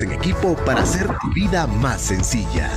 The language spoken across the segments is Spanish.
En equipo para hacer tu vida más sencilla.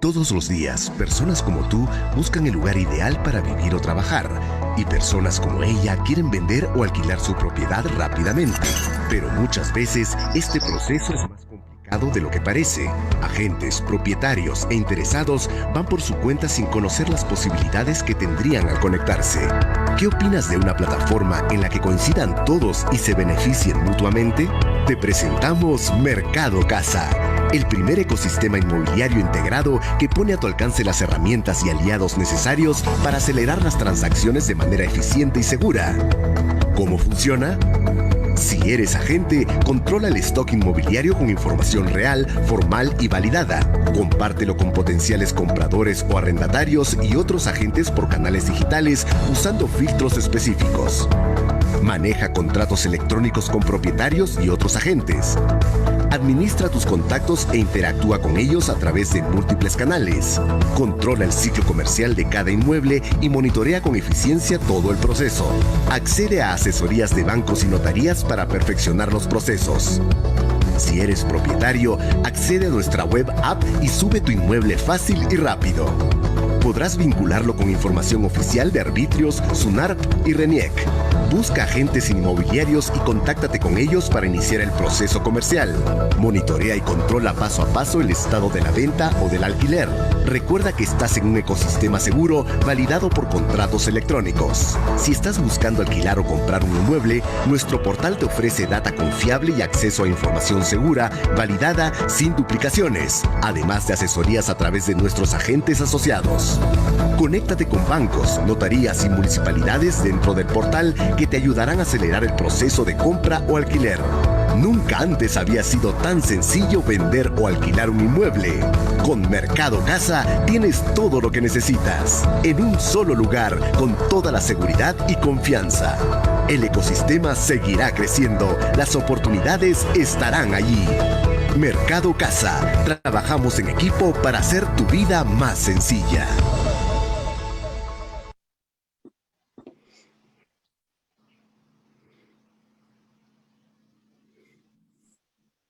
Todos los días, personas como tú buscan el lugar ideal para vivir o trabajar, y personas como ella quieren vender o alquilar su propiedad rápidamente. Pero muchas veces este proceso es más complicado de lo que parece. Agentes, propietarios e interesados van por su cuenta sin conocer las posibilidades que tendrían al conectarse. ¿Qué opinas de una plataforma en la que coincidan todos y se beneficien mutuamente? Te presentamos Mercado Casa, el primer ecosistema inmobiliario integrado que pone a tu alcance las herramientas y aliados necesarios para acelerar las transacciones de manera eficiente y segura. ¿Cómo funciona? Si eres agente, controla el stock inmobiliario con información real, formal y validada. Compártelo con potenciales compradores o arrendatarios y otros agentes por canales digitales usando filtros específicos. Maneja contratos electrónicos con propietarios y otros agentes. Administra tus contactos e interactúa con ellos a través de múltiples canales. Controla el ciclo comercial de cada inmueble y monitorea con eficiencia todo el proceso. Accede a asesorías de bancos y notarías para perfeccionar los procesos. Si eres propietario, accede a nuestra web app y sube tu inmueble fácil y rápido. Podrás vincularlo con información oficial de arbitrios, SUNARP y RENIEC. Busca agentes inmobiliarios y contáctate con ellos para iniciar el proceso comercial. Monitorea y controla paso a paso el estado de la venta o del alquiler. Recuerda que estás en un ecosistema seguro validado por contratos electrónicos. Si estás buscando alquilar o comprar un inmueble, nuestro portal te ofrece data confiable y acceso a información segura, validada, sin duplicaciones, además de asesorías a través de nuestros agentes asociados. Conéctate con bancos, notarías y municipalidades dentro del portal que te ayudarán a acelerar el proceso de compra o alquiler. Nunca antes había sido tan sencillo vender o alquilar un inmueble. Con Mercado Casa tienes todo lo que necesitas, en un solo lugar, con toda la seguridad y confianza. El ecosistema seguirá creciendo, las oportunidades estarán allí. Mercado Casa, trabajamos en equipo para hacer tu vida más sencilla.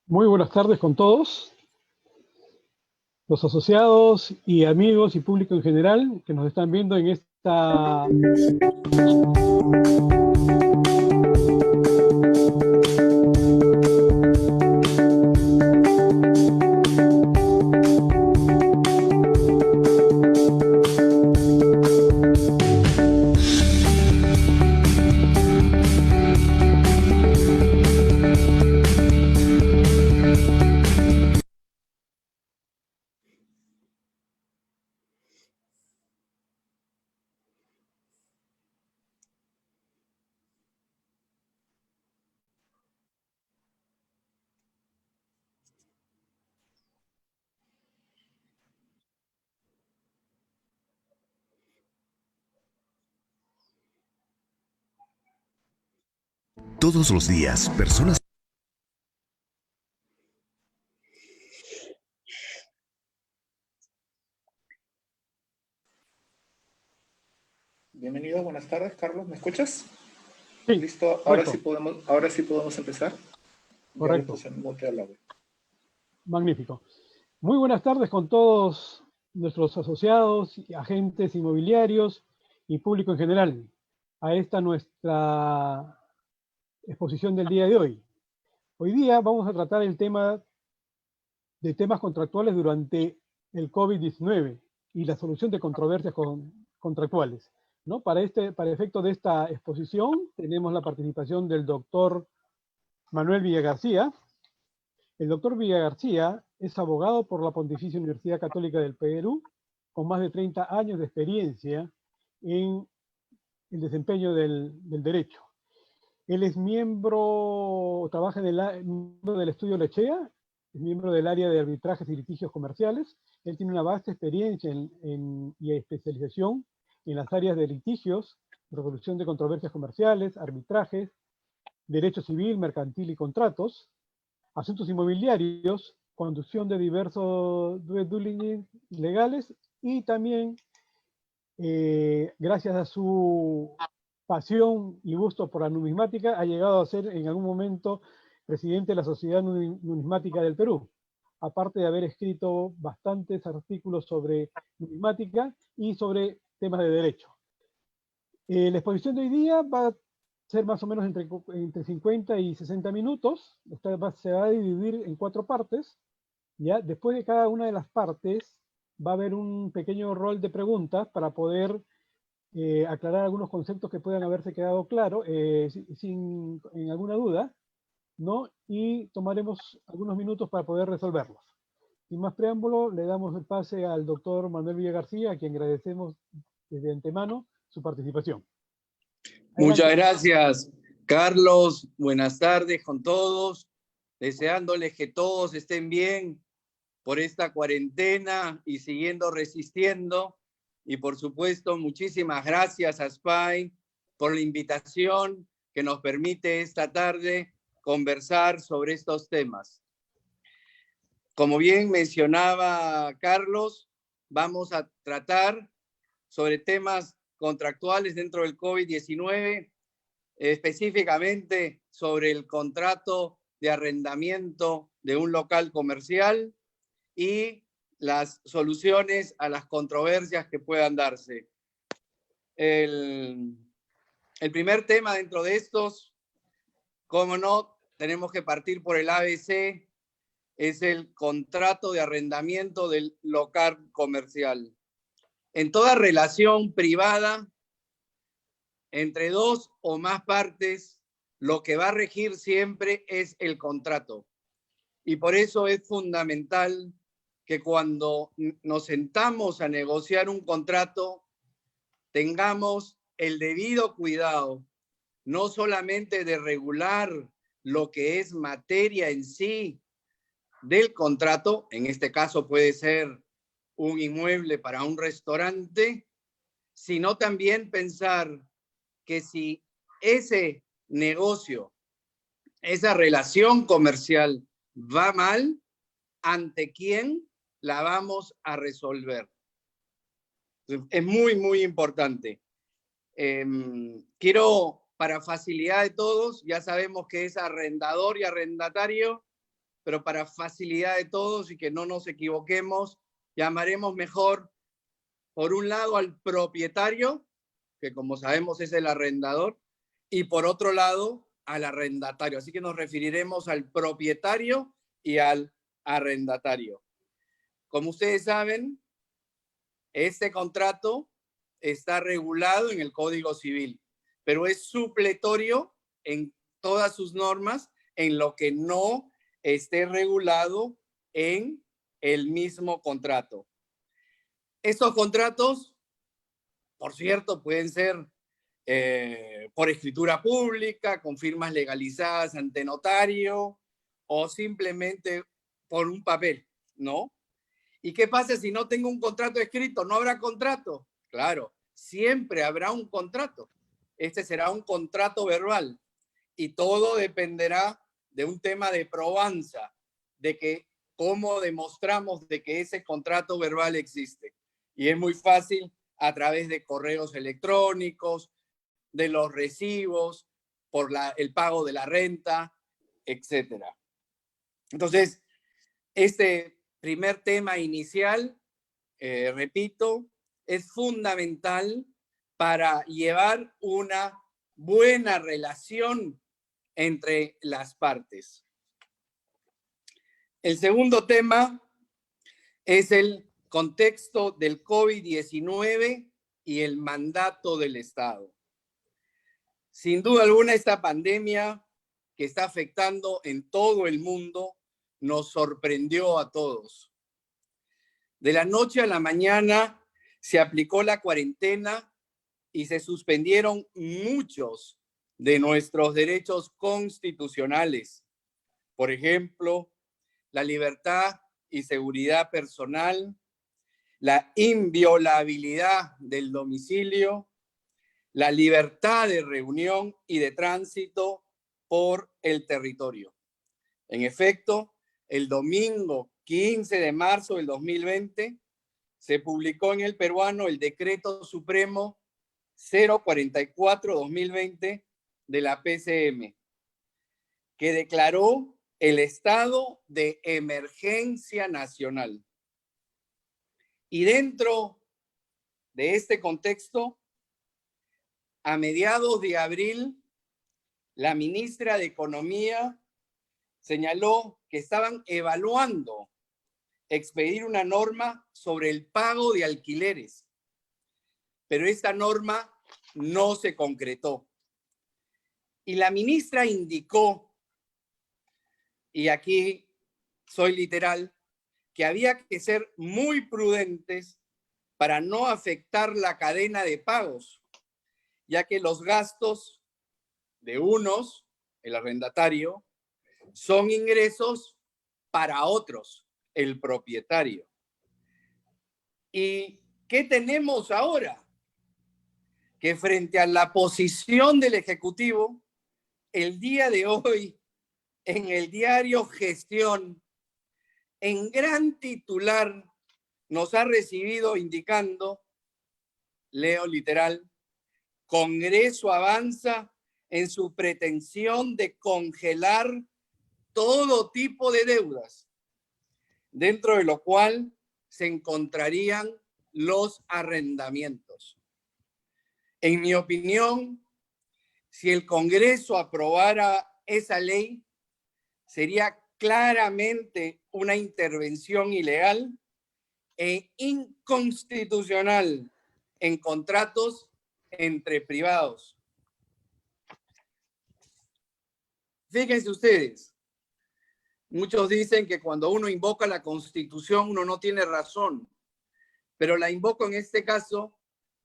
Muy buenas tardes con todos, los asociados y amigos y público en general que nos están viendo en esta... Todos los días, personas... Bienvenido, buenas tardes, Carlos, ¿me escuchas? Sí, Listo, correcto, ahora sí podemos empezar. Ya le correcto, puse en mute al audio. magnífico. Muy buenas tardes con todos nuestros asociados, agentes inmobiliarios y público en general. a esta nuestra exposición del día de hoy. Hoy día vamos a tratar el tema de temas contractuales durante el COVID-19 y la solución de controversias contractuales, ¿no? Para efecto de esta exposición tenemos la participación del doctor Manuel Villagarcía. El doctor Villagarcía es abogado por la Pontificia Universidad Católica del Perú, con más de 30 años de experiencia en el desempeño del derecho. Él es trabaja miembro del estudio Lechea, es miembro del área de arbitrajes y litigios comerciales. Él tiene una vasta experiencia y especialización en las áreas de litigios, resolución de controversias comerciales, arbitrajes, derecho civil, mercantil y contratos, asuntos inmobiliarios, conducción de diversos due diligence legales y también, gracias a su pasión y gusto por la numismática, ha llegado a ser en algún momento presidente de la Sociedad Numismática del Perú, aparte de haber escrito bastantes artículos sobre numismática y sobre temas de derecho. La exposición de hoy día va a ser más o menos entre 50 y 60 minutos. Se va a dividir en 4 partes. ¿Ya? Después de cada una de las partes va a haber un pequeño rol de preguntas para poder aclarar algunos conceptos que puedan haberse quedado claros, en alguna duda, ¿no? Y tomaremos algunos minutos para poder resolverlos. Sin más preámbulo, le damos el pase al doctor Manuel Villagarcía, a quien agradecemos desde antemano su participación. Muchas gracias, Carlos. Buenas tardes con todos. Deseándoles que todos estén bien por esta cuarentena y siguiendo resistiendo. Y por supuesto, muchísimas gracias a SPY por la invitación que nos permite esta tarde conversar sobre estos temas. Como bien mencionaba Carlos, vamos a tratar sobre temas contractuales dentro del COVID-19, específicamente sobre el contrato de arrendamiento de un local comercial y las soluciones a las controversias que puedan darse. El primer tema dentro de estos, como no, tenemos que partir por el ABC, es el contrato de arrendamiento del local comercial. En toda relación privada, entre 2 o más partes, lo que va a regir siempre es el contrato. Y por eso es fundamental que cuando nos sentamos a negociar un contrato, tengamos el debido cuidado, no solamente de regular lo que es materia en sí del contrato, en este caso puede ser un inmueble para un restaurante, sino también pensar que si ese negocio, esa relación comercial va mal, ¿ante quién la vamos a resolver? Es muy, muy importante. Quiero, para facilidad de todos, ya sabemos que es arrendador y arrendatario, pero para facilidad de todos y que no nos equivoquemos, llamaremos mejor, por un lado, al propietario, que como sabemos es el arrendador, y por otro lado, al arrendatario. Así que nos referiremos al propietario y al arrendatario. Como ustedes saben, este contrato está regulado en el Código Civil, pero es supletorio en todas sus normas en lo que no esté regulado en el mismo contrato. Estos contratos, por cierto, pueden ser por escritura pública, con firmas legalizadas ante notario o simplemente por un papel, ¿no? ¿Y qué pasa si no tengo un contrato escrito? ¿No habrá contrato? Claro, siempre habrá un contrato. Este será un contrato verbal y todo dependerá de un tema de probanza, de que cómo demostramos de que ese contrato verbal existe. Y es muy fácil a través de correos electrónicos, de los recibos, por el pago de la renta, etc. Entonces, este primer tema inicial, repito, es fundamental para llevar una buena relación entre las partes. El segundo tema es el contexto del COVID-19 y el mandato del Estado. Sin duda alguna, esta pandemia que está afectando en todo el mundo nos sorprendió a todos. De la noche a la mañana se aplicó la cuarentena y se suspendieron muchos de nuestros derechos constitucionales. Por ejemplo, la libertad y seguridad personal, la inviolabilidad del domicilio, la libertad de reunión y de tránsito por el territorio. En efecto, el domingo 15 de marzo del 2020 se publicó en el peruano el Decreto Supremo 044-2020 de la PCM, que declaró el estado de emergencia nacional. Y dentro de este contexto, a mediados de abril, la ministra de Economía señaló que estaban evaluando expedir una norma sobre el pago de alquileres, pero esta norma no se concretó. Y la ministra indicó, y aquí soy literal, que había que ser muy prudentes para no afectar la cadena de pagos, ya que los gastos de unos, el arrendatario, son ingresos para otros, el propietario. ¿Y qué tenemos ahora? Que frente a la posición del Ejecutivo, el día de hoy, en el diario Gestión, en gran titular, nos ha recibido indicando, leo literal, Congreso avanza en su pretensión de congelar todo tipo de deudas, dentro de lo cual se encontrarían los arrendamientos. En mi opinión, si el Congreso aprobara esa ley, sería claramente una intervención ilegal e inconstitucional en contratos entre privados. Fíjense ustedes, muchos dicen que cuando uno invoca la Constitución uno no tiene razón, pero la invoco en este caso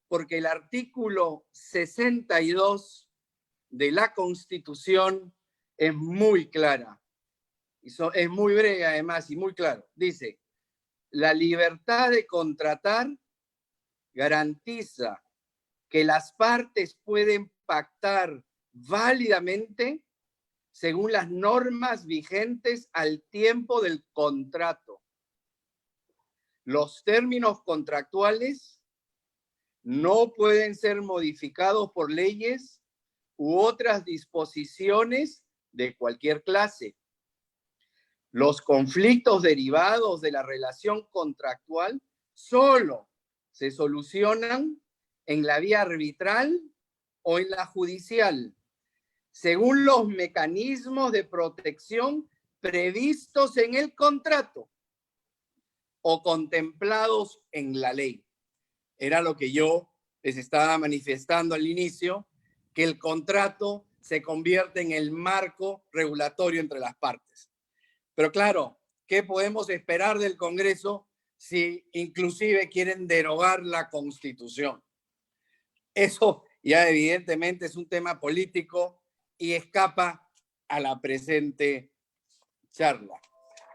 porque el artículo 62 de la Constitución es muy clara. Es muy breve además y muy claro. Dice, la libertad de contratar garantiza que las partes pueden pactar válidamente según las normas vigentes al tiempo del contrato. Los términos contractuales no pueden ser modificados por leyes u otras disposiciones de cualquier clase. Los conflictos derivados de la relación contractual solo se solucionan en la vía arbitral o en la judicial, según los mecanismos de protección previstos en el contrato o contemplados en la ley. Era lo que yo les estaba manifestando al inicio, que el contrato se convierte en el marco regulatorio entre las partes. Pero claro, ¿qué podemos esperar del Congreso si inclusive quieren derogar la Constitución? Eso ya evidentemente es un tema político y escapa a la presente charla.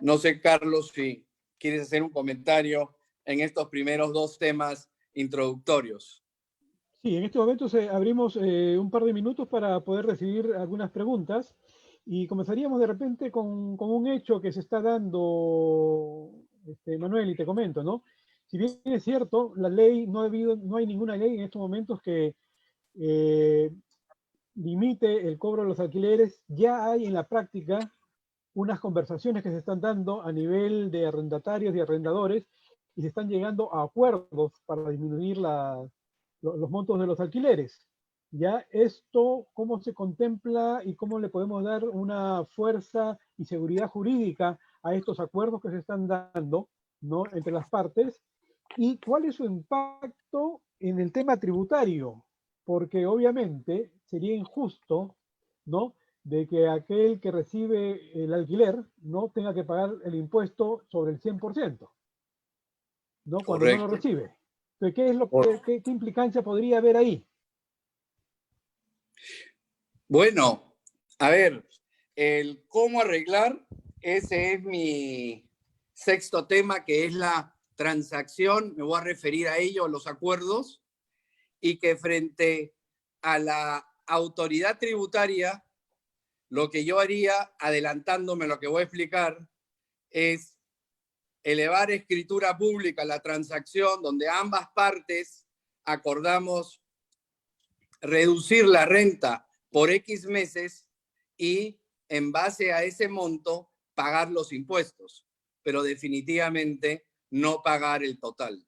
No sé, Carlos, si quieres hacer un comentario en estos primeros dos temas introductorios. Sí, en este momento abrimos un par de minutos para poder recibir algunas preguntas y comenzaríamos de repente con un hecho que se está dando, Manuel, y te comento, ¿no? Si bien es cierto, la ley, no hay ninguna ley en estos momentos que limite el cobro de los alquileres, ya hay en la práctica unas conversaciones que se están dando a nivel de arrendatarios y arrendadores y se están llegando a acuerdos para disminuir los montos de los alquileres. ¿Ya esto cómo se contempla y cómo le podemos dar una fuerza y seguridad jurídica a estos acuerdos que se están dando, ¿no?, entre las partes? ¿Y cuál es su impacto en el tema tributario? Porque obviamente sería injusto, ¿no?, de que aquel que recibe el alquiler no tenga que pagar el impuesto sobre el 100%, ¿no?, cuando no lo Correcto. recibe. Entonces, ¿qué es lo Por- qué implicancia podría haber ahí? Bueno, a ver, el cómo arreglar, ese es mi sexto tema, que es la transacción. Me voy a referir a ello, a los acuerdos, y que frente a la autoridad tributaria, lo que yo haría, adelantándome lo que voy a explicar, es elevar a escritura pública la transacción donde ambas partes acordamos reducir la renta por X meses y en base a ese monto pagar los impuestos, pero definitivamente no pagar el total.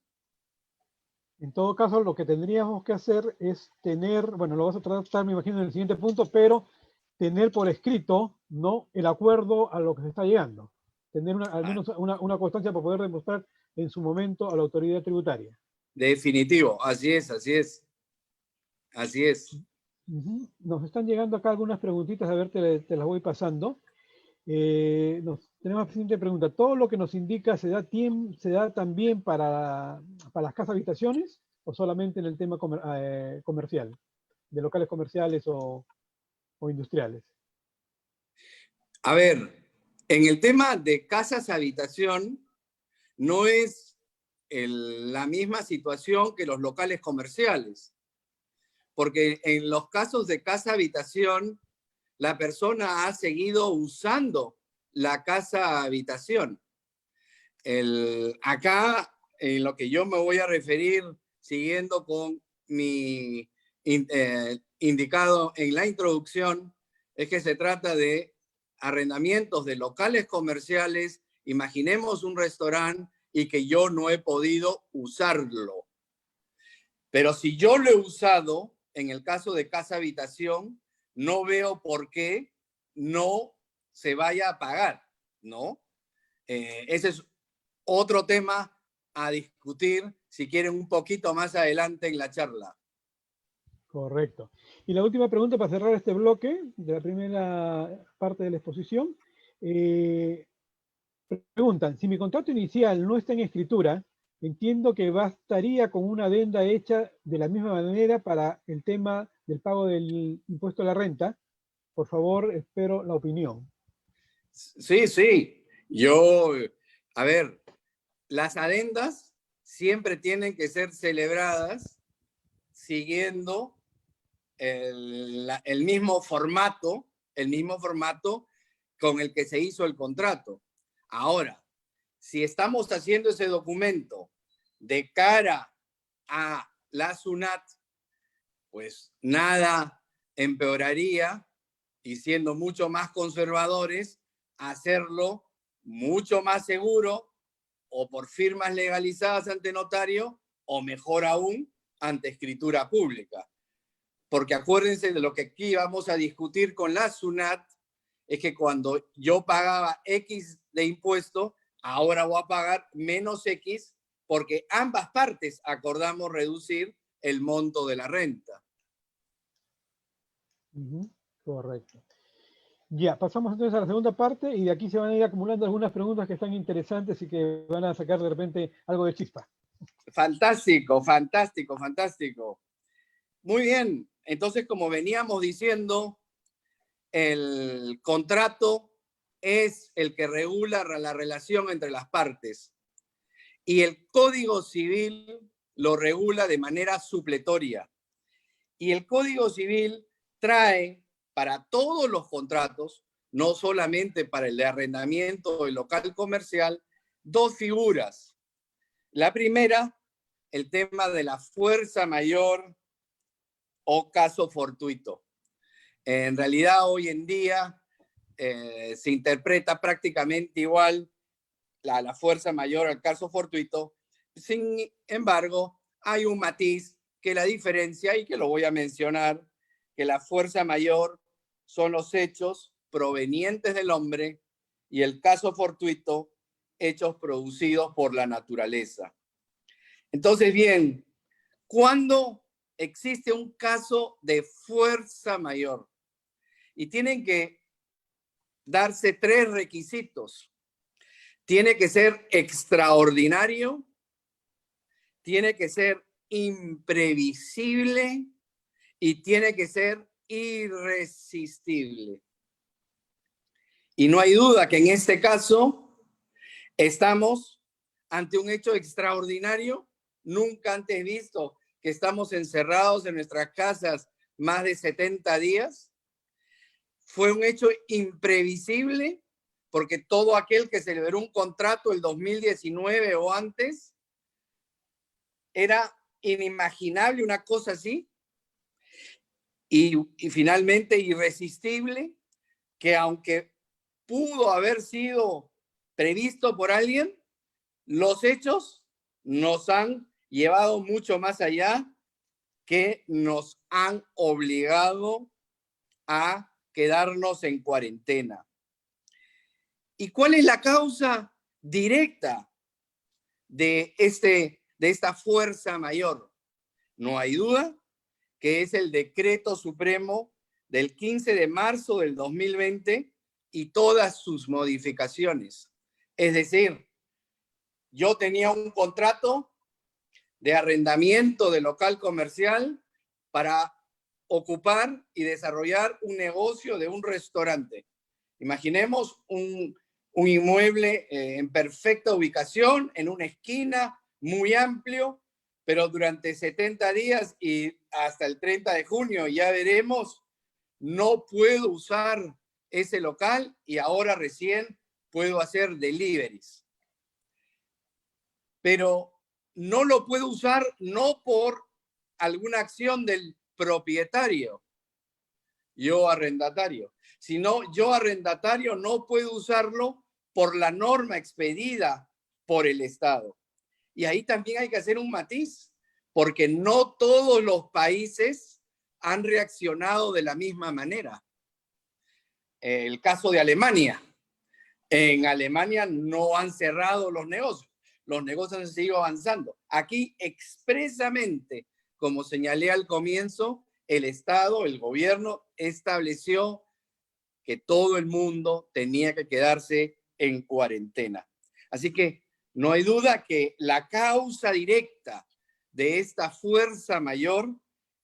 En todo caso, lo que tendríamos que hacer es tener, bueno, lo vas a tratar, me imagino, en el siguiente punto, pero tener por escrito, ¿no?, el acuerdo a lo que se está llegando. Tener al menos una constancia para poder demostrar en su momento a la autoridad tributaria. Definitivo, así es, así es. Así es. Nos están llegando acá algunas preguntitas, a ver, te las voy pasando. Tenemos la siguiente pregunta. ¿Todo lo que nos indica se da también para las casas habitaciones o solamente en el tema comercial, de locales comerciales o industriales? A ver, en el tema de casas habitación, no es la misma situación que los locales comerciales, porque en los casos de casa habitación, la persona ha seguido usando la casa habitación. Acá, en lo que yo me voy a referir, siguiendo con mi indicado en la introducción, es que se trata de arrendamientos de locales comerciales. Imaginemos un restaurante y que yo no he podido usarlo. Pero si yo lo he usado, en el caso de casa habitación, no veo por qué no se vaya a pagar, ¿no? Ese es otro tema a discutir, si quieren, un poquito más adelante en la charla. Correcto. Y la última pregunta para cerrar este bloque de la primera parte de la exposición. Preguntan, si mi contrato inicial no está en escritura, entiendo que bastaría con una adenda hecha de la misma manera para el tema del pago del impuesto a la renta. Por favor, espero la opinión. Sí, sí. Yo, a ver, las adendas siempre tienen que ser celebradas siguiendo el mismo formato con el que se hizo el contrato. Ahora, si estamos haciendo ese documento de cara a la SUNAT, pues nada empeoraría, y siendo mucho más conservadores, hacerlo mucho más seguro o por firmas legalizadas ante notario o mejor aún ante escritura pública. Porque acuérdense de lo que aquí vamos a discutir con la SUNAT, es que cuando yo pagaba X de impuesto, ahora voy a pagar menos X porque ambas partes acordamos reducir el monto de la renta. Correcto. Ya, pasamos entonces a la segunda parte y de aquí se van a ir acumulando algunas preguntas que están interesantes y que van a sacar de repente algo de chispa. Fantástico, fantástico, fantástico. Muy bien. Entonces, como veníamos diciendo, el contrato es el que regula la relación entre las partes y el Código Civil lo regula de manera supletoria. Y el Código Civil trae para todos los contratos, no solamente para el de arrendamiento del local comercial, dos figuras. La primera, el tema de la fuerza mayor o caso fortuito. En realidad, hoy en día se interpreta prácticamente igual la fuerza mayor al caso fortuito. Sin embargo, hay un matiz que la diferencia y que lo voy a mencionar que la fuerza mayor son los hechos provenientes del hombre y el caso fortuito, hechos producidos por la naturaleza. Entonces, bien, ¿cuándo existe un caso de fuerza mayor? Y tienen que darse 3 requisitos. Tiene que ser extraordinario, tiene que ser imprevisible y tiene que ser irresistible. Y no hay duda que en este caso estamos ante un hecho extraordinario, nunca antes visto, que estamos encerrados en nuestras casas más de 70 días. Fue un hecho imprevisible porque todo aquel que celebró un contrato el 2019 o antes, era inimaginable una cosa así. Y finalmente irresistible, que aunque pudo haber sido previsto por alguien, los hechos nos han llevado mucho más allá, que nos han obligado a quedarnos en cuarentena. ¿Y cuál es la causa directa de esta fuerza mayor? No hay duda que es el Decreto Supremo del 15 de marzo del 2020 y todas sus modificaciones. Es decir, yo tenía un contrato de arrendamiento de local comercial para ocupar y desarrollar un negocio de un restaurante. Imaginemos un inmueble en perfecta ubicación, en una esquina, muy amplio, pero durante 70 días y hasta el 30 de junio, ya veremos, no puedo usar ese local y ahora recién puedo hacer deliveries. Pero no lo puedo usar no por alguna acción del propietario, yo arrendatario, sino yo arrendatario no puedo usarlo por la norma expedida por el Estado. Y ahí también hay que hacer un matiz, porque no todos los países han reaccionado de la misma manera. El caso de Alemania. En Alemania no han cerrado los negocios han seguido avanzando. Aquí expresamente, como señalé al comienzo, el Estado, el gobierno estableció que todo el mundo tenía que quedarse en cuarentena. Así que no hay duda que la causa directa de esta fuerza mayor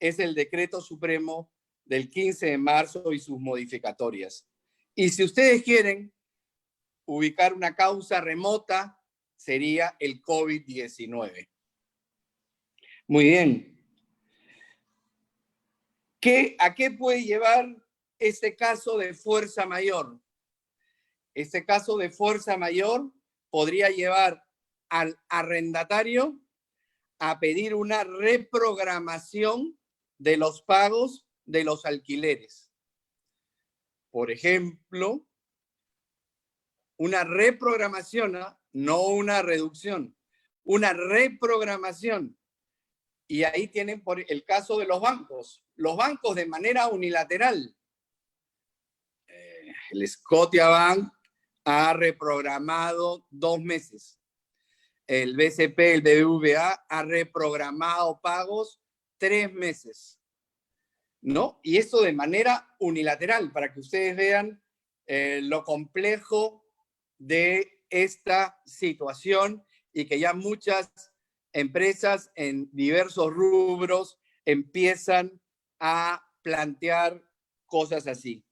es el Decreto Supremo del 15 de marzo y sus modificatorias. Y si ustedes quieren ubicar una causa remota, sería el COVID-19. Muy bien. ¿A qué puede llevar este caso de fuerza mayor? Este caso de fuerza mayor podría llevar al arrendatario a pedir una reprogramación de los pagos de los alquileres. Por ejemplo, una reprogramación, no una reducción, una reprogramación. Y ahí tienen por el caso de los bancos. Los bancos de manera unilateral. El Scotiabank ha reprogramado 2 meses. El BCP, el BBVA, ha reprogramado pagos 3 meses. ¿No? Y esto de manera unilateral, para que ustedes vean lo complejo de esta situación y que ya muchas empresas en diversos rubros empiezan a plantear cosas así.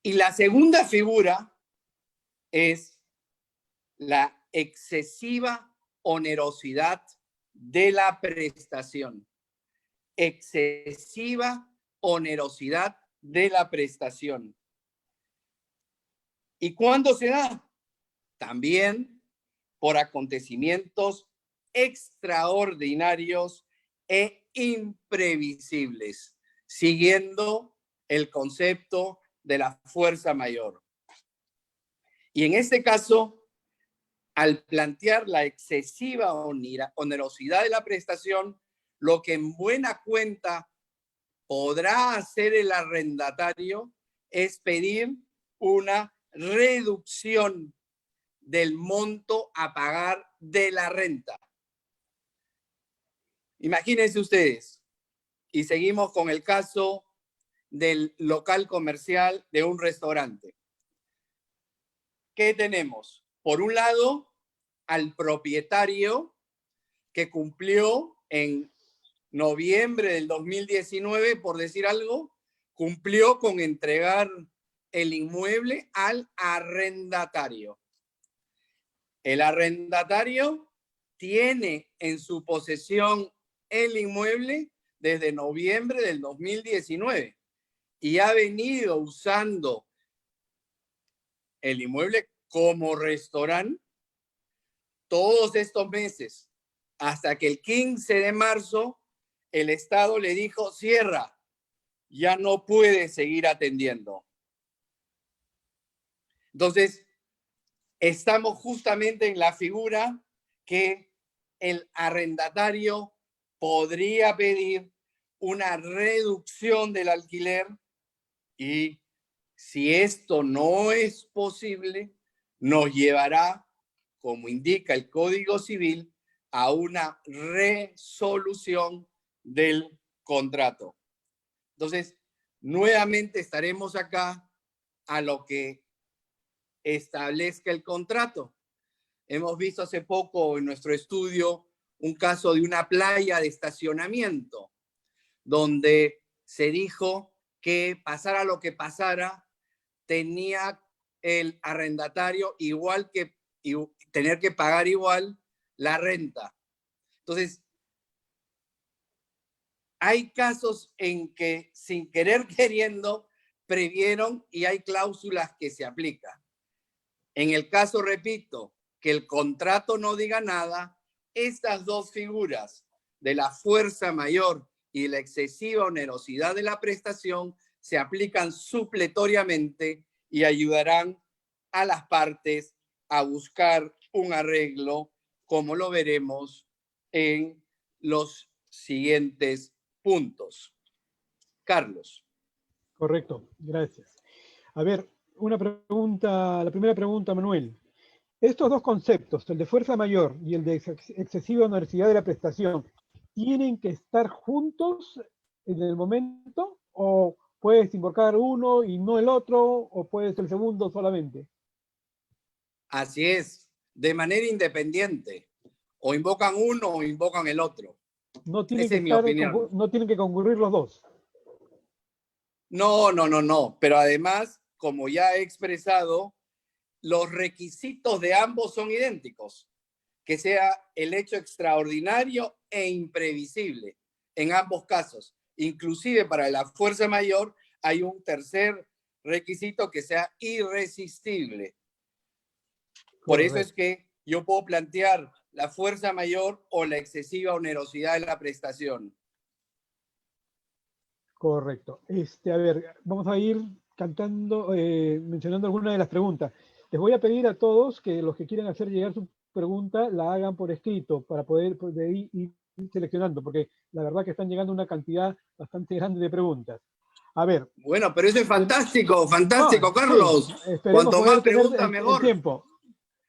Y la segunda figura es la excesiva onerosidad de la prestación. Excesiva onerosidad de la prestación. ¿Y cuándo se da? También por acontecimientos extraordinarios e imprevisibles, siguiendo el concepto de la fuerza mayor. Y en este caso, al plantear la excesiva onerosidad de la prestación, lo que en buena cuenta podrá hacer el arrendatario es pedir una reducción del monto a pagar de la renta. Imagínense ustedes, y seguimos con el caso del local comercial de un restaurante. ¿Qué tenemos? Por un lado, al propietario que cumplió en noviembre del 2019, por decir algo, cumplió con entregar el inmueble al arrendatario. El arrendatario tiene en su posesión el inmueble desde noviembre del 2019 y ha venido usando el inmueble como restaurante todos estos meses, hasta que el 15 de marzo el Estado le dijo, cierra, ya no puede seguir atendiendo. Entonces, estamos justamente en la figura que el arrendatario podría pedir una reducción del alquiler y si esto no es posible, nos llevará, como indica el Código Civil, a una resolución del contrato. Entonces, nuevamente estaremos acá a lo que establezca el contrato. Hemos visto hace poco en nuestro estudio un caso de una playa de estacionamiento, donde se dijo que pasara lo que pasara, tenía el arrendatario igual que tener que pagar igual la renta. Entonces, hay casos en que sin querer queriendo previeron y hay cláusulas que se aplican. En el caso, repito, que el contrato no diga nada, estas dos figuras de la fuerza mayor y la excesiva onerosidad de la prestación se aplican supletoriamente y ayudarán a las partes a buscar un arreglo, como lo veremos en los siguientes puntos. Carlos. Correcto, gracias. A ver, una pregunta, la primera pregunta, Manuel. Estos dos conceptos, el de fuerza mayor y el de excesiva onerosidad de la prestación, ¿tienen que estar juntos en el momento o puedes invocar uno y no el otro o puedes el segundo solamente? Así es, de manera independiente. O invocan uno o invocan el otro. No tienen Esa que es mi estar, opinión. no tienen que concurrir los dos. No. Pero además, como ya he expresado, los requisitos de ambos son idénticos. Que sea el hecho extraordinario e imprevisible en ambos casos. Inclusive para la fuerza mayor hay un tercer requisito que sea irresistible. Por eso es que yo puedo plantear la fuerza mayor o la excesiva onerosidad de la prestación. Correcto. A ver, vamos a ir mencionando algunas de las preguntas. Les voy a pedir a todos que los que quieran hacer llegar su pregunta la hagan por escrito para poder de ahí ir seleccionando, porque la verdad que están llegando una cantidad bastante grande de preguntas. A ver. Bueno, pero eso es fantástico, Carlos. Sí, esperemos Cuanto poder más tener preguntas, el mejor. tiempo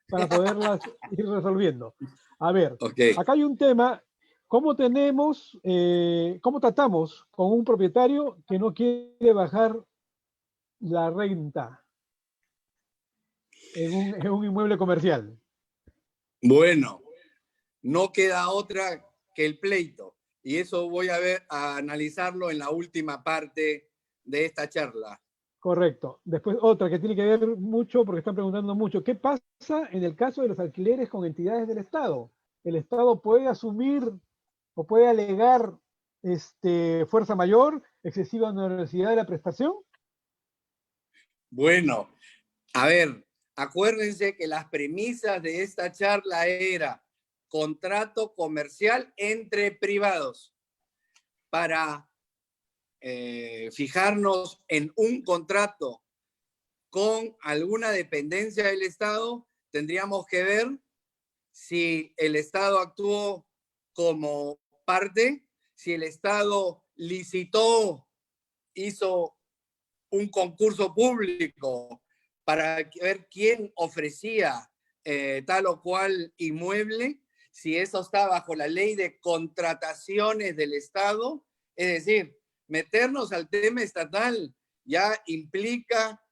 para poderlas ir resolviendo. A ver, Okay. Acá hay un tema. ¿Cómo tratamos con un propietario que no quiere bajar la renta en un inmueble comercial? Bueno, no queda otra que el pleito. Y eso voy a analizarlo en la última parte de esta charla. Correcto. Después otra que tiene que ver mucho, porque están preguntando mucho, ¿qué pasa en el caso de los alquileres con entidades del Estado? ¿El Estado puede asumir o puede alegar fuerza mayor, excesiva onerosidad de la prestación? Bueno, a ver, acuérdense que las premisas de esta charla era contrato comercial entre privados. Para fijarnos en un contrato con alguna dependencia del Estado, tendríamos que ver si el Estado actuó como parte, si el Estado licitó hizo un concurso público para ver quién ofrecía tal o cual inmueble, si eso está bajo la ley de contrataciones del Estado, es decir, meternos al tema estatal ya implica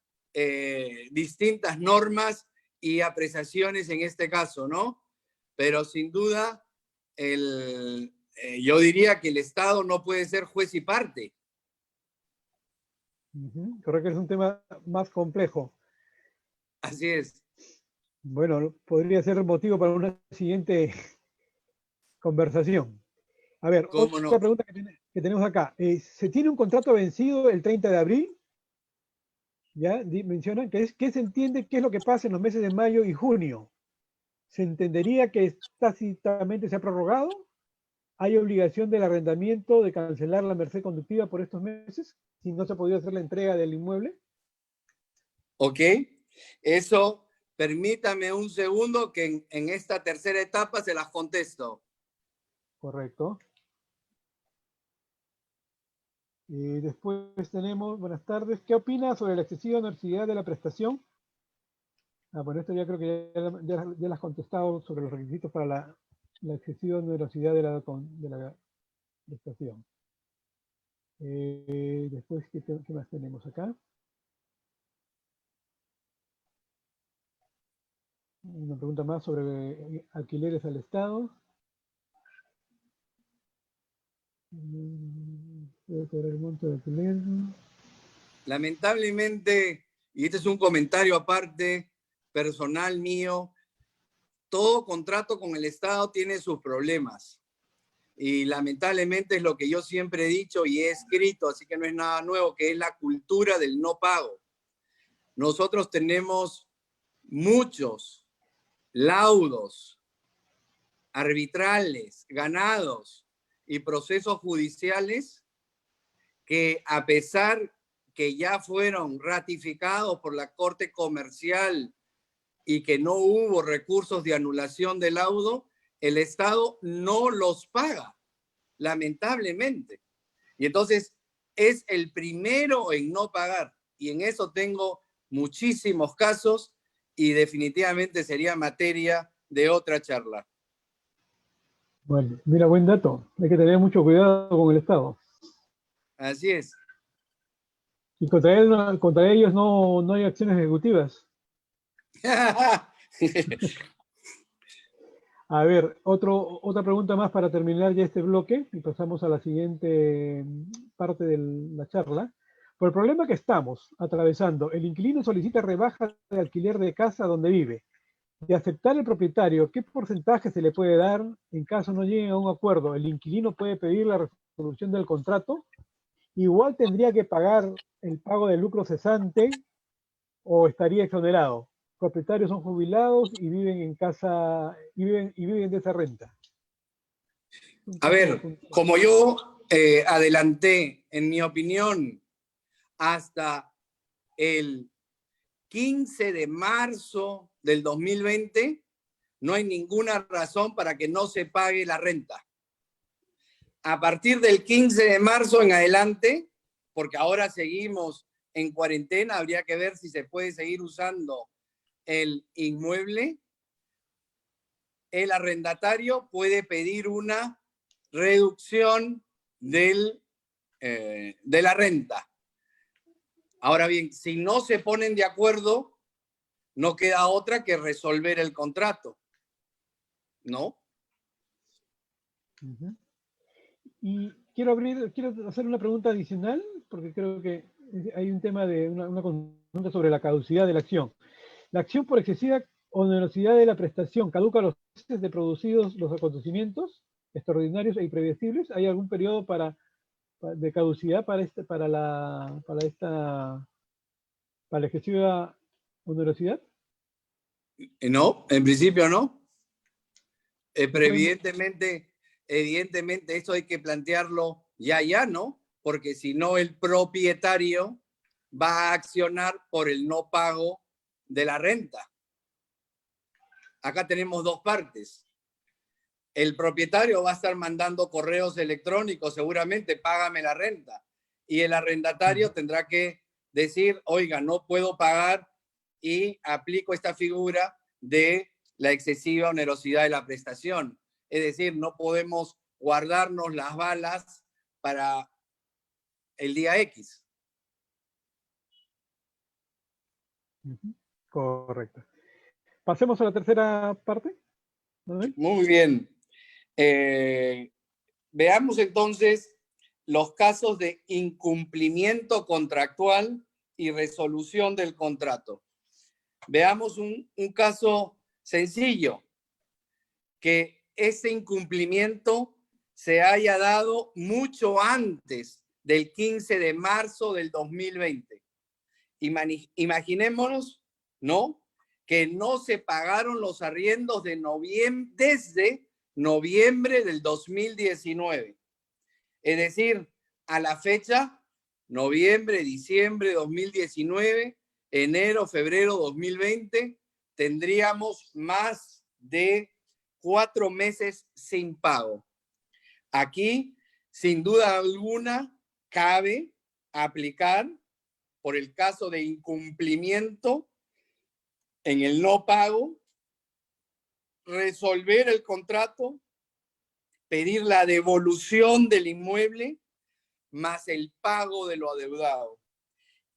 distintas normas y apreciaciones en este caso, ¿no? Pero sin duda, yo diría que el Estado no puede ser juez y parte. Creo que es un tema más complejo. Así es. Bueno, podría ser motivo para una siguiente conversación. A ver, ¿Cómo otra no? pregunta que tenemos acá. ¿Se tiene un contrato vencido el 30 de abril? Ya mencionan ¿qué se entiende qué es lo que pasa en los meses de mayo y junio? ¿Se entendería que tácitamente se ha prorrogado? ¿Hay obligación del arrendamiento de cancelar la merced conductiva por estos meses si no se ha podido hacer la entrega del inmueble? Ok, eso permítame un segundo que en esta tercera etapa se las contesto. Correcto. Y después tenemos, buenas tardes, ¿qué opina sobre la excesiva onerosidad de la prestación? Bueno, esto ya creo que ya las has contestado sobre los requisitos para la excesiva onerosidad de la prestación. Después, ¿qué más tenemos acá? Una pregunta más sobre alquileres al Estado. ¿Puede cobrar el monto de alquiler? Lamentablemente, y este es un comentario aparte, personal mío, todo contrato con el Estado tiene sus problemas. Y lamentablemente es lo que yo siempre he dicho y he escrito, así que no es nada nuevo, que es la cultura del no pago. Nosotros tenemos muchos laudos arbitrales, ganados y procesos judiciales que a pesar que ya fueron ratificados por la Corte Comercial y que no hubo recursos de anulación del laudo, el Estado no los paga, lamentablemente. Y entonces es el primero en no pagar. Y en eso tengo muchísimos casos y definitivamente sería materia de otra charla. Bueno, mira, buen dato. Hay que tener mucho cuidado con el Estado. Así es. Y contra ellos no hay acciones ejecutivas. A ver, otra pregunta más para terminar ya este bloque y pasamos a la siguiente parte de la charla. Por el problema que estamos atravesando, el inquilino solicita rebaja de alquiler de casa donde vive. De aceptar el propietario, ¿qué porcentaje se le puede dar en caso no lleguen a un acuerdo? ¿El inquilino puede pedir la resolución del contrato? ¿Igual tendría que pagar el pago del lucro cesante o estaría exonerado? Propietarios son jubilados y viven en casa y viven de esa renta. A ver, como yo adelanté, en mi opinión, hasta el 15 de marzo del 2020, no hay ninguna razón para que no se pague la renta. A partir del 15 de marzo en adelante, porque ahora seguimos en cuarentena, habría que ver si se puede seguir usando el inmueble, el arrendatario puede pedir una reducción de la renta. Ahora bien, si no se ponen de acuerdo, no queda otra que resolver el contrato, ¿no? Y quiero hacer una pregunta adicional, porque creo que hay un tema de una consulta sobre la caducidad de la acción. La acción por excesiva onerosidad de la prestación caduca a los meses de producidos los acontecimientos extraordinarios e imprevisibles. ¿Hay algún periodo de caducidad para la excesiva onerosidad? No, en principio no. Pero evidentemente esto hay que plantearlo ya, ¿no? Porque si no, el propietario va a accionar por el no pago de la renta. Acá tenemos dos partes. El propietario va a estar mandando correos electrónicos, seguramente, págame la renta. y el arrendatario tendrá que decir, oiga, no puedo pagar y aplico esta figura de la excesiva onerosidad de la prestación. Es decir, no podemos guardarnos las balas para el día X. Correcto. Pasemos a la tercera parte. ¿Manuel? Muy bien. Veamos entonces los casos de incumplimiento contractual y resolución del contrato. Veamos un caso sencillo, que ese incumplimiento se haya dado mucho antes del 15 de marzo del 2020. Imaginémonos, ¿no?, que no se pagaron los arriendos de desde noviembre del 2019. Es decir, a la fecha, noviembre, diciembre 2019, enero, febrero 2020, tendríamos más de 4 meses sin pago. Aquí, sin duda alguna, cabe aplicar, por el caso de incumplimiento en el no pago, resolver el contrato, pedir la devolución del inmueble más el pago de lo adeudado.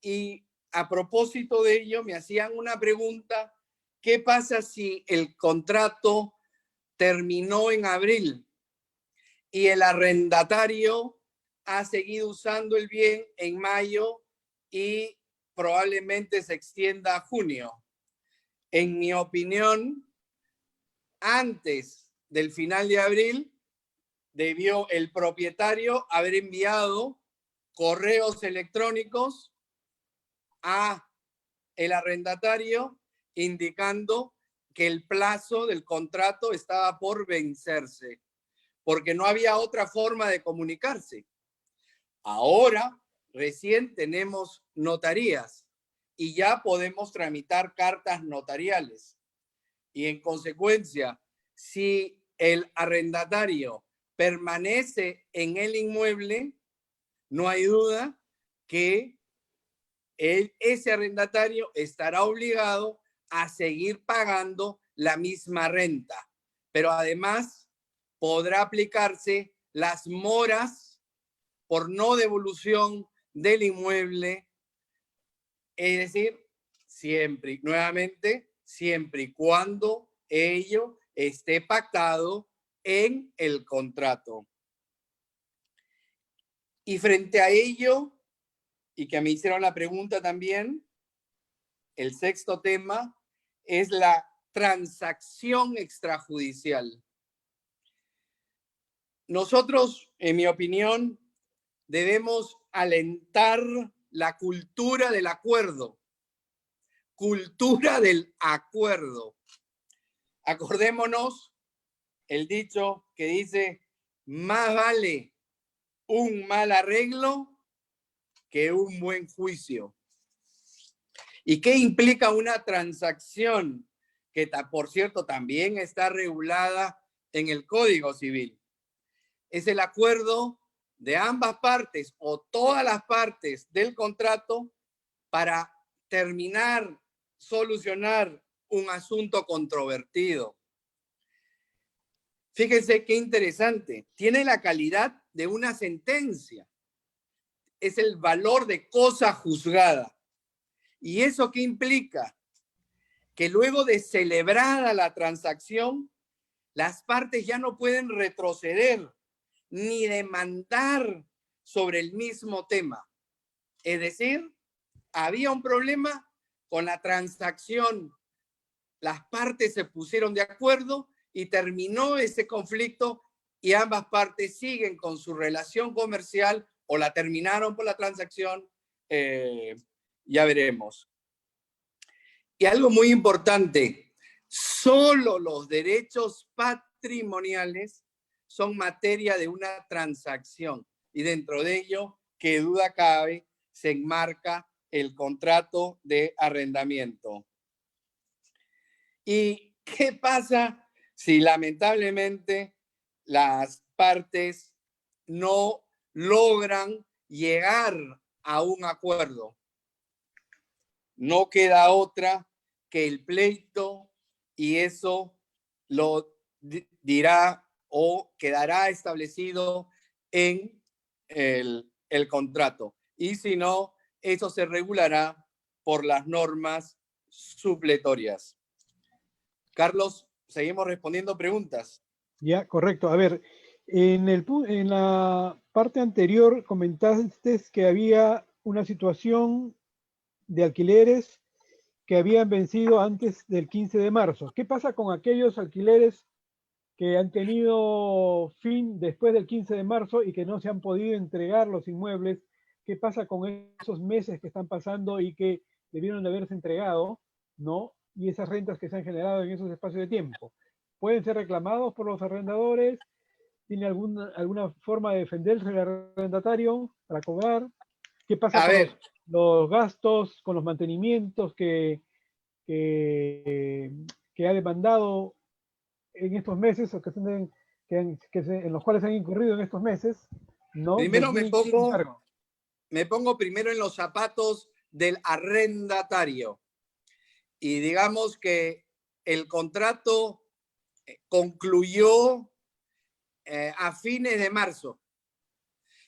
Y a propósito de ello, me hacían una pregunta: ¿qué pasa si el contrato terminó en abril y el arrendatario ha seguido usando el bien en mayo y probablemente se extienda a junio? En mi opinión, antes del final de abril, debió el propietario haber enviado correos electrónicos a el arrendatario indicando que el plazo del contrato estaba por vencerse, porque no había otra forma de comunicarse. Ahora recién tenemos notarías y ya podemos tramitar cartas notariales. Y en consecuencia, si el arrendatario permanece en el inmueble, no hay duda que ese arrendatario estará obligado a seguir pagando la misma renta. Pero además podrá aplicarse las moras por no devolución del inmueble. Es decir, siempre y cuando ello esté pactado en el contrato. Y frente a ello, y que me hicieron la pregunta también, el sexto tema es la transacción extrajudicial. Nosotros, en mi opinión, debemos alentar la cultura del acuerdo. Cultura del acuerdo. Acordémonos el dicho que dice: más vale un mal arreglo que un buen juicio. ¿Y qué implica una transacción? Que, por cierto, también está regulada en el Código Civil. Es el acuerdo de ambas partes o todas las partes del contrato para terminar, solucionar un asunto controvertido. Fíjense qué interesante. Tiene la calidad de una sentencia. Es el valor de cosa juzgada. ¿Y eso qué implica? Que luego de celebrada la transacción, las partes ya no pueden retroceder ni demandar sobre el mismo tema. Es decir, había un problema con la transacción, las partes se pusieron de acuerdo y terminó ese conflicto y ambas partes siguen con su relación comercial o la terminaron por la transacción, ya veremos. Y algo muy importante, solo los derechos patrimoniales son materia de una transacción y dentro de ello, qué duda cabe, se enmarca el contrato de arrendamiento. ¿Y qué pasa si lamentablemente las partes no logran llegar a un acuerdo. No queda otra que el pleito y eso lo dirá o quedará establecido en el contrato. Y si no, eso se regulará por las normas supletorias. Carlos, seguimos respondiendo preguntas. Ya, correcto. A ver, en la parte anterior comentaste que había una situación de alquileres que habían vencido antes del 15 de marzo. ¿Qué pasa con aquellos alquileres que han tenido fin después del 15 de marzo y que no se han podido entregar los inmuebles? ¿Qué pasa con esos meses que están pasando y que debieron de haberse entregado, ¿no? Y esas rentas que se han generado en esos espacios de tiempo. ¿Pueden ser reclamados por los arrendadores? ¿Tiene alguna forma de defenderse el arrendatario para cobrar? ¿Qué pasa con los gastos, con los mantenimientos que ha demandado en estos meses o en los cuales han incurrido en estos meses? ¿No? Primero me pongo primero en los zapatos del arrendatario. Y digamos que el contrato concluyó a fines de marzo.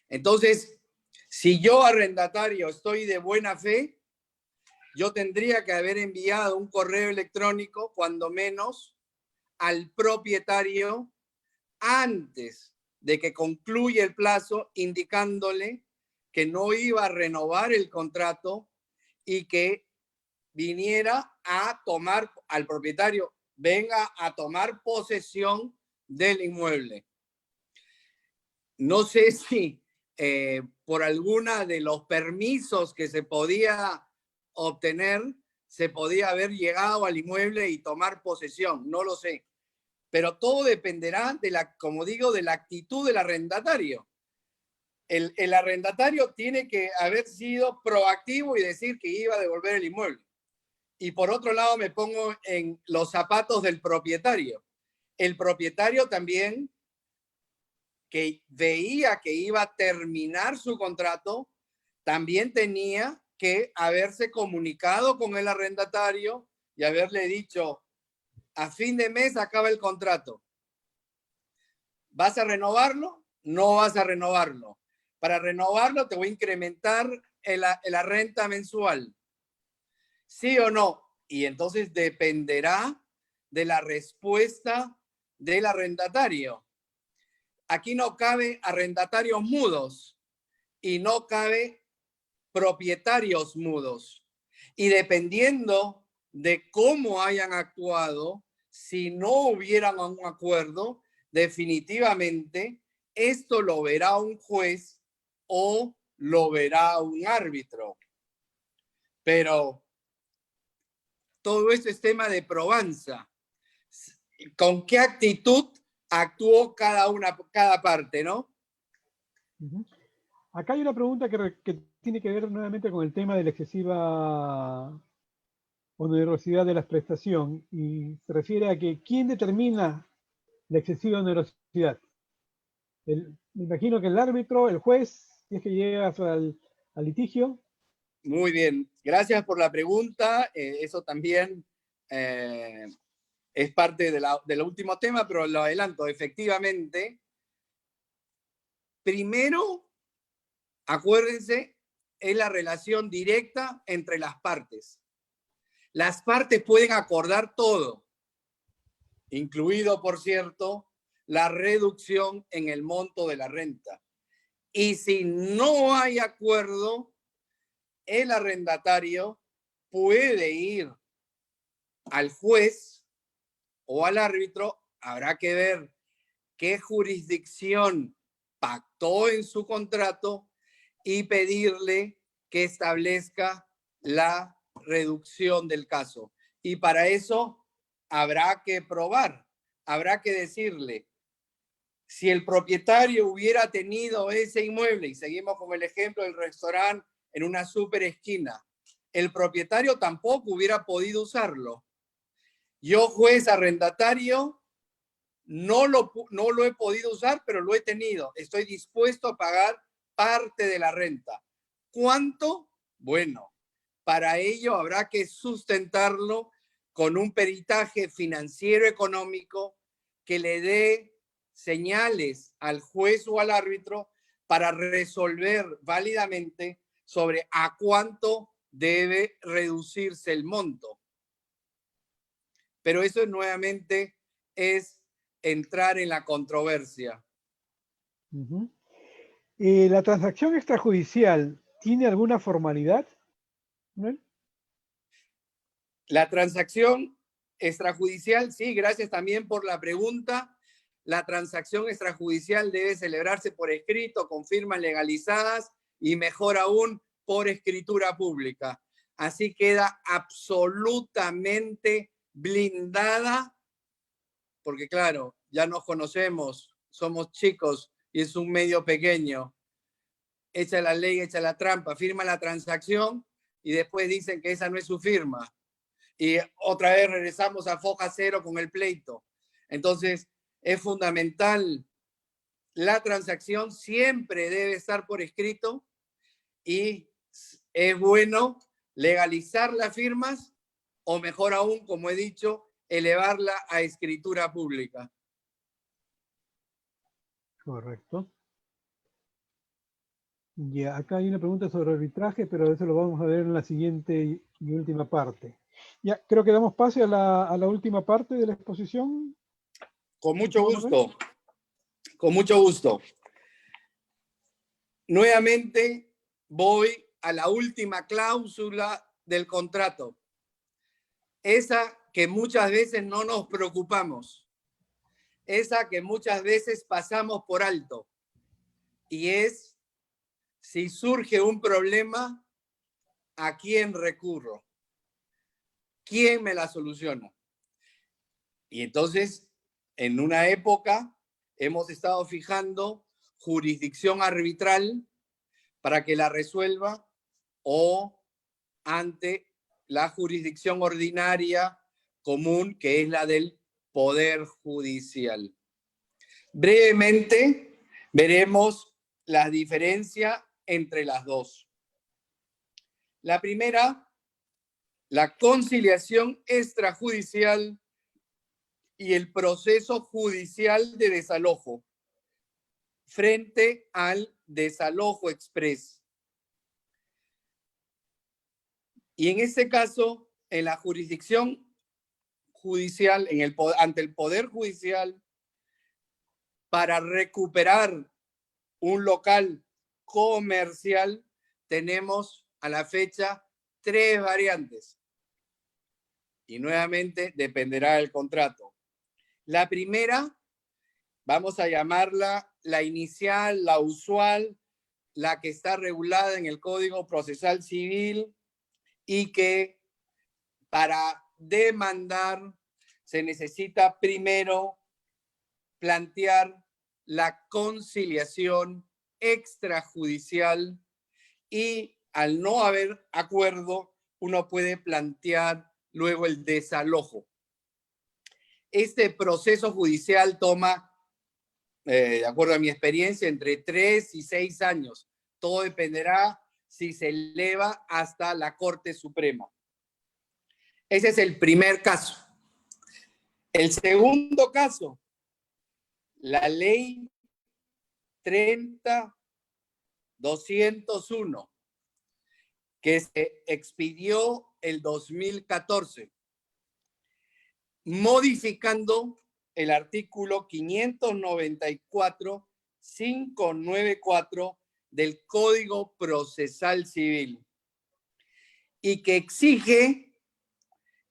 Entonces, si yo arrendatario estoy de buena fe, yo tendría que haber enviado un correo electrónico, cuando menos, al propietario antes de que concluya el plazo, indicándole que no iba a renovar el contrato y que viniera a tomar, al propietario, venga a tomar posesión del inmueble. No sé si por alguna de los permisos que se podía obtener, se podía haber llegado al inmueble y tomar posesión, no lo sé. Pero todo dependerá de como digo, de la actitud del arrendatario. El arrendatario tiene que haber sido proactivo y decir que iba a devolver el inmueble. Y por otro lado me pongo en los zapatos del propietario. El propietario también, que veía que iba a terminar su contrato, también tenía que haberse comunicado con el arrendatario y haberle dicho: a fin de mes acaba el contrato. ¿Vas a renovarlo? No vas a renovarlo. Para renovarlo te voy a incrementar la renta mensual. ¿Sí o no? Y entonces dependerá de la respuesta del arrendatario. Aquí no cabe arrendatarios mudos y no cabe propietarios mudos. Y dependiendo de cómo hayan actuado, si no hubieran un acuerdo, definitivamente esto lo verá un juez o lo verá un árbitro. Pero todo esto es tema de probanza. ¿Con qué actitud actuó cada parte, no? Acá hay una pregunta que tiene que ver nuevamente con el tema de la excesiva onerosidad de la prestación y se refiere a que ¿quién determina la excesiva onerosidad? Me imagino que el árbitro, el juez, si es que llegas al litigio. Muy bien, gracias por la pregunta. Eso también es parte del último tema, pero lo adelanto. Efectivamente, primero, acuérdense, es la relación directa entre las partes. Las partes pueden acordar todo, incluido, por cierto, la reducción en el monto de la renta. Y si no hay acuerdo, el arrendatario puede ir al juez o al árbitro. Habrá que ver qué jurisdicción pactó en su contrato y pedirle que establezca la reducción del caso. Y para eso habrá que probar, habrá que decirle: si el propietario hubiera tenido ese inmueble, y seguimos con el ejemplo del restaurante en una super esquina, el propietario tampoco hubiera podido usarlo. Yo, juez arrendatario, no lo he podido usar, pero lo he tenido. Estoy dispuesto a pagar parte de la renta. ¿Cuánto? Bueno, para ello habrá que sustentarlo con un peritaje financiero económico que le dé señales al juez o al árbitro para resolver válidamente sobre a cuánto debe reducirse el monto. Pero eso nuevamente es entrar en la controversia. ¿La transacción extrajudicial tiene alguna formalidad, Manuel? La transacción extrajudicial, sí, gracias también por la pregunta. La transacción extrajudicial debe celebrarse por escrito, con firmas legalizadas y mejor aún por escritura pública. Así queda absolutamente blindada, porque claro, ya nos conocemos, somos chicos y es un medio pequeño. Echa la ley, echa la trampa, firma la transacción y después dicen que esa no es su firma. Y otra vez regresamos a foja cero con el pleito. Entonces, es fundamental, la transacción siempre debe estar por escrito y es bueno legalizar las firmas o mejor aún, como he dicho, elevarla a escritura pública. Correcto. Ya, acá hay una pregunta sobre arbitraje, pero eso lo vamos a ver en la siguiente y última parte. Ya, creo que damos pase a la última parte de la exposición. Con mucho gusto. Con mucho gusto. Nuevamente voy a la última cláusula del contrato. Esa que muchas veces no nos preocupamos. Esa que muchas veces pasamos por alto. Y es, si surge un problema, ¿a quién recurro? ¿Quién me la soluciona? Y entonces, en una época, hemos estado fijando jurisdicción arbitral para que la resuelva o ante la jurisdicción ordinaria común, que es la del Poder Judicial. Brevemente, veremos la diferencia entre las dos. La primera, la conciliación extrajudicial y el proceso judicial de desalojo frente al desalojo exprés. Y en este caso, en la jurisdicción judicial, ante el Poder Judicial, para recuperar un local comercial, tenemos a la fecha 3 variantes. Y nuevamente dependerá del contrato. La primera, vamos a llamarla la inicial, la usual, la que está regulada en el Código Procesal Civil y que para demandar se necesita primero plantear la conciliación extrajudicial y al no haber acuerdo, uno puede plantear luego el desalojo. Este proceso judicial toma, de acuerdo a mi experiencia, entre 3 y 6 años. Todo dependerá si se eleva hasta la Corte Suprema. Ese es el primer caso. El segundo caso, la ley 30.201, que se expidió el 2014, modificando el artículo 594.594 del Código Procesal Civil y que exige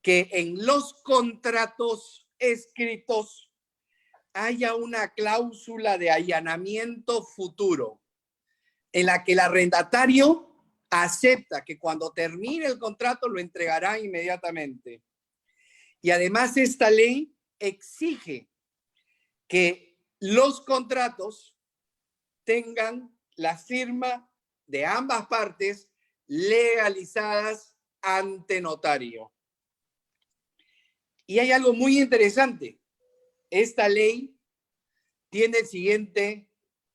que en los contratos escritos haya una cláusula de allanamiento futuro en la que el arrendatario acepta que cuando termine el contrato lo entregará inmediatamente. Y además esta ley exige que los contratos tengan la firma de ambas partes legalizadas ante notario. Y hay algo muy interesante. Esta ley tiene el siguiente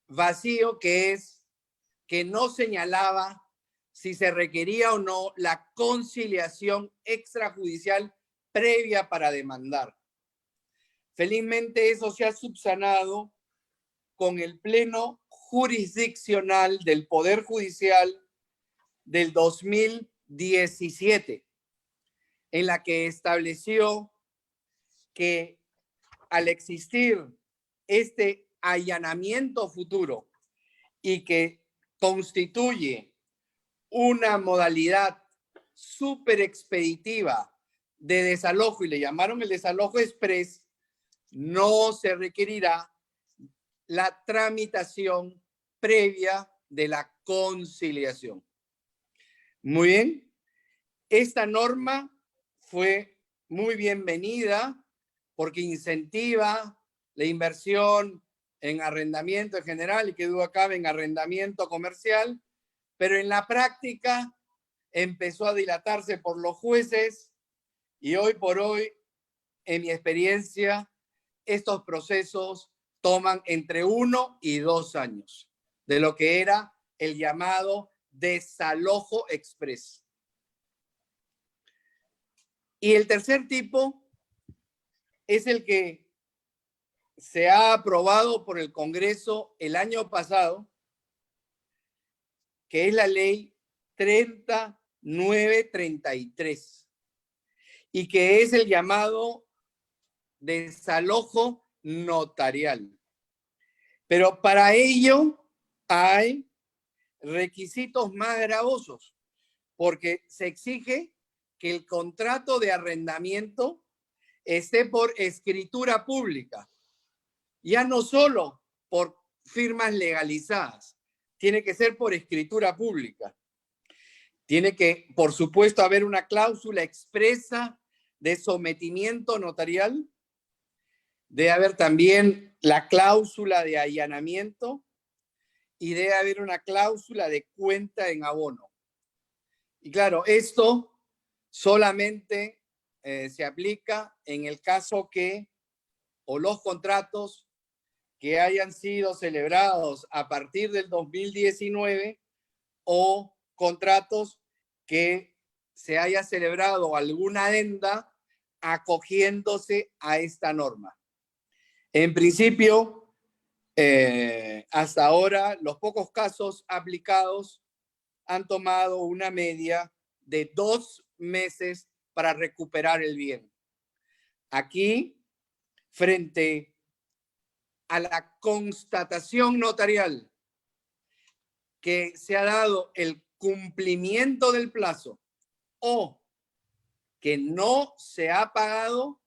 vacío, que es que no señalaba si se requería o no la conciliación extrajudicial previa para demandar. Felizmente eso se ha subsanado con el pleno jurisdiccional del Poder Judicial del 2017, en la que estableció que al existir este allanamiento futuro y que constituye una modalidad súper expeditiva de desalojo, y le llamaron el desalojo express, no se requerirá la tramitación previa de la conciliación. Muy bien, esta norma fue muy bienvenida porque incentiva la inversión en arrendamiento en general y que duda cabe en arrendamiento comercial, pero en la práctica empezó a dilatarse por los jueces y hoy por hoy, en mi experiencia, estos procesos toman entre 1 y 2 años de lo que era el llamado desalojo express. Y el tercer tipo es el que se ha aprobado por el Congreso el año pasado, que es la ley 3933 y que es el llamado desalojo notarial. Pero para ello hay requisitos más gravosos, porque se exige que el contrato de arrendamiento esté por escritura pública, ya no solo por firmas legalizadas, tiene que ser por escritura pública. Tiene que, por supuesto, haber una cláusula expresa de sometimiento notarial. Debe haber también la cláusula de allanamiento y debe haber una cláusula de cuenta en abono. Y claro, esto solamente se aplica en el caso que, o los contratos que hayan sido celebrados a partir del 2019 o contratos que se haya celebrado alguna adenda acogiéndose a esta norma. En principio, hasta ahora, los pocos casos aplicados han tomado una media de 2 meses para recuperar el bien. Aquí, frente a la constatación notarial que se ha dado el cumplimiento del plazo o que no se ha pagado,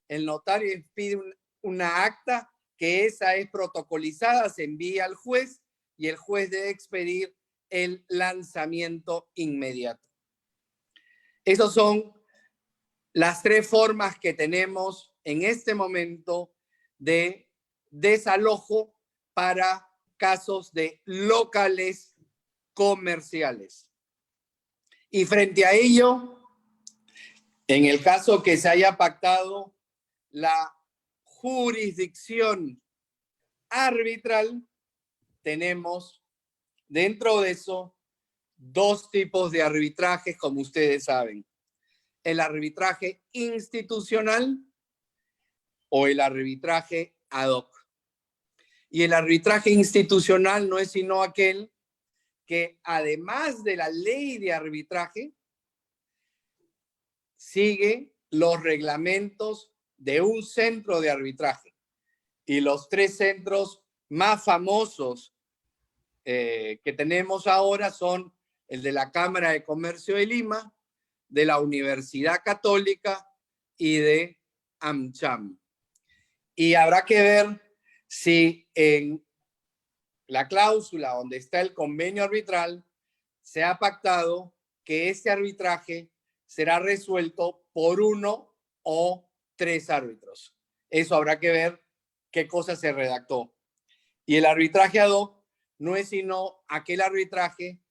el notario pide una acta que esa es protocolizada, se envía al juez y el juez debe expedir el lanzamiento inmediato. Esas son las 3 formas que tenemos en este momento de desalojo para casos de locales comerciales. Y frente a ello, en el caso que se haya pactado la jurisdicción arbitral, tenemos dentro de eso 2 tipos de arbitrajes, como ustedes saben. El arbitraje institucional o el arbitraje ad hoc. Y el arbitraje institucional no es sino aquel que, además de la ley de arbitraje, sigue los reglamentos de un centro de arbitraje. Y los 3 centros más famosos que tenemos ahora son el de la Cámara de Comercio de Lima, de la Universidad Católica y de AmCham. Y habrá que ver si en la cláusula donde está el convenio arbitral se ha pactado que este arbitraje será resuelto por 1 o 3 árbitros. Eso habrá que ver qué cosa se redactó. Y el arbitraje ad hoc no es sino aquel arbitraje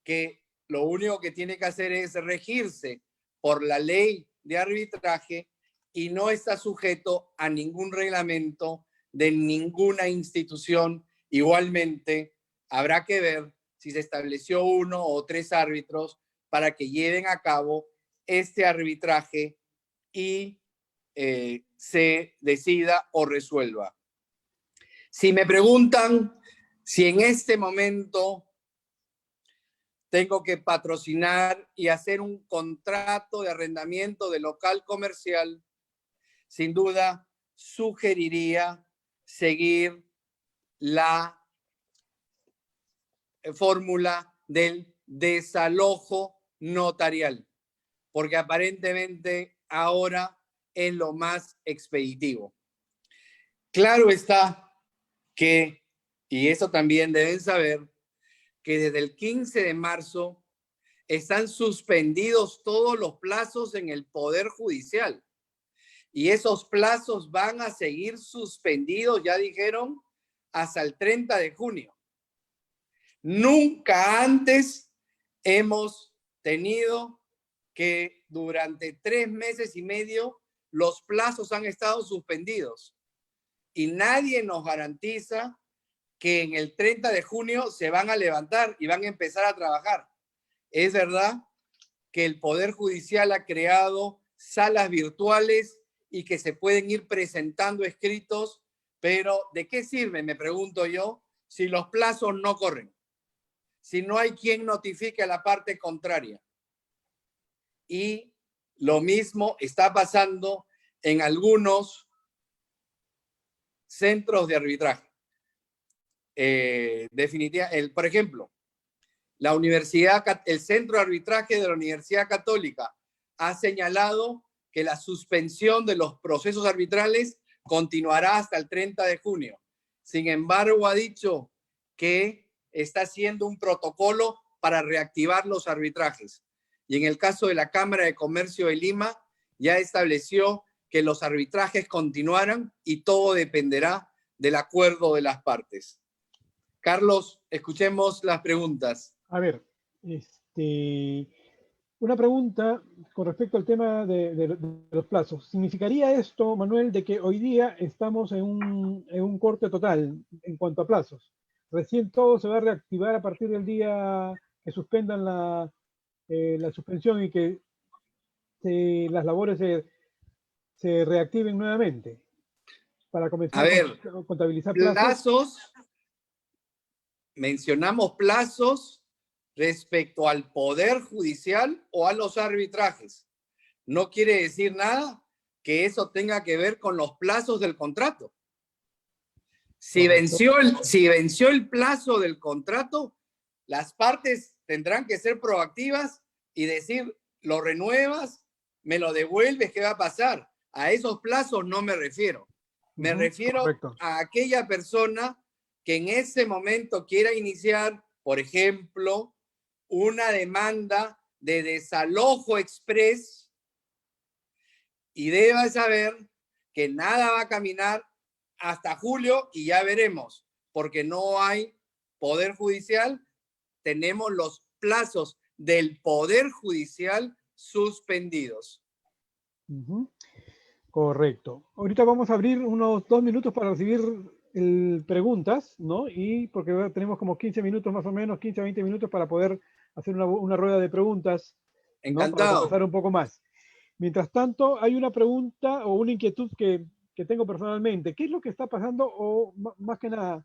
que lo único que tiene que hacer es regirse por la ley de arbitraje y no está sujeto a ningún reglamento de ninguna institución. Igualmente, habrá que ver si se estableció 1 o 3 árbitros para que lleven a cabo este arbitraje y se decida o resuelva. Si me preguntan si en este momento tengo que patrocinar y hacer un contrato de arrendamiento de local comercial, sin duda sugeriría seguir la fórmula del desalojo notarial, porque aparentemente ahora es lo más expeditivo. Claro está que, y eso también deben saber, que desde el 15 de marzo están suspendidos todos los plazos en el Poder Judicial. Y esos plazos van a seguir suspendidos, ya dijeron, hasta el 30 de junio. Nunca antes hemos tenido que durante 3 meses y medio los plazos han estado suspendidos. Y nadie nos garantiza que en el 30 de junio se van a levantar y van a empezar a trabajar. Es verdad que el Poder Judicial ha creado salas virtuales y que se pueden ir presentando escritos, pero ¿de qué sirve, me pregunto yo, si los plazos no corren? Si no hay quien notifique a la parte contraria. Y lo mismo está pasando en algunos centros de arbitraje. Definitivamente, por ejemplo, el Centro de Arbitraje de la Universidad Católica ha señalado que la suspensión de los procesos arbitrales continuará hasta el 30 de junio. Sin embargo, ha dicho que está haciendo un protocolo para reactivar los arbitrajes. Y en el caso de la Cámara de Comercio de Lima, ya estableció que los arbitrajes continuarán y todo dependerá del acuerdo de las partes. Carlos, escuchemos las preguntas. A ver, una pregunta con respecto al tema de los plazos. ¿Significaría esto, Manuel, de que hoy día estamos en un corte total en cuanto a plazos? Recién todo se va a reactivar a partir del día que suspendan la suspensión y que las labores se reactiven nuevamente para comenzar a contabilizar plazos. Mencionamos plazos respecto al Poder Judicial o a los arbitrajes. No quiere decir nada que eso tenga que ver con los plazos del contrato. Si venció el plazo del contrato, las partes tendrán que ser proactivas y decir, lo renuevas, me lo devuelves, ¿qué va a pasar? A esos plazos no me refiero. Me refiero a aquella persona que en ese momento quiera iniciar, por ejemplo, una demanda de desalojo express y deba saber que nada va a caminar hasta julio y ya veremos, porque no hay Poder Judicial, tenemos los plazos del Poder Judicial suspendidos. Correcto. Ahorita vamos a abrir unos 2 minutos para recibir preguntas, ¿no? Y porque tenemos como 15 minutos más o menos, 15 a 20 minutos para poder hacer una rueda de preguntas. Encantado. Para conversar un poco más. Mientras tanto, hay una pregunta o una inquietud que tengo personalmente. ¿Qué es lo que está pasando? O más que nada,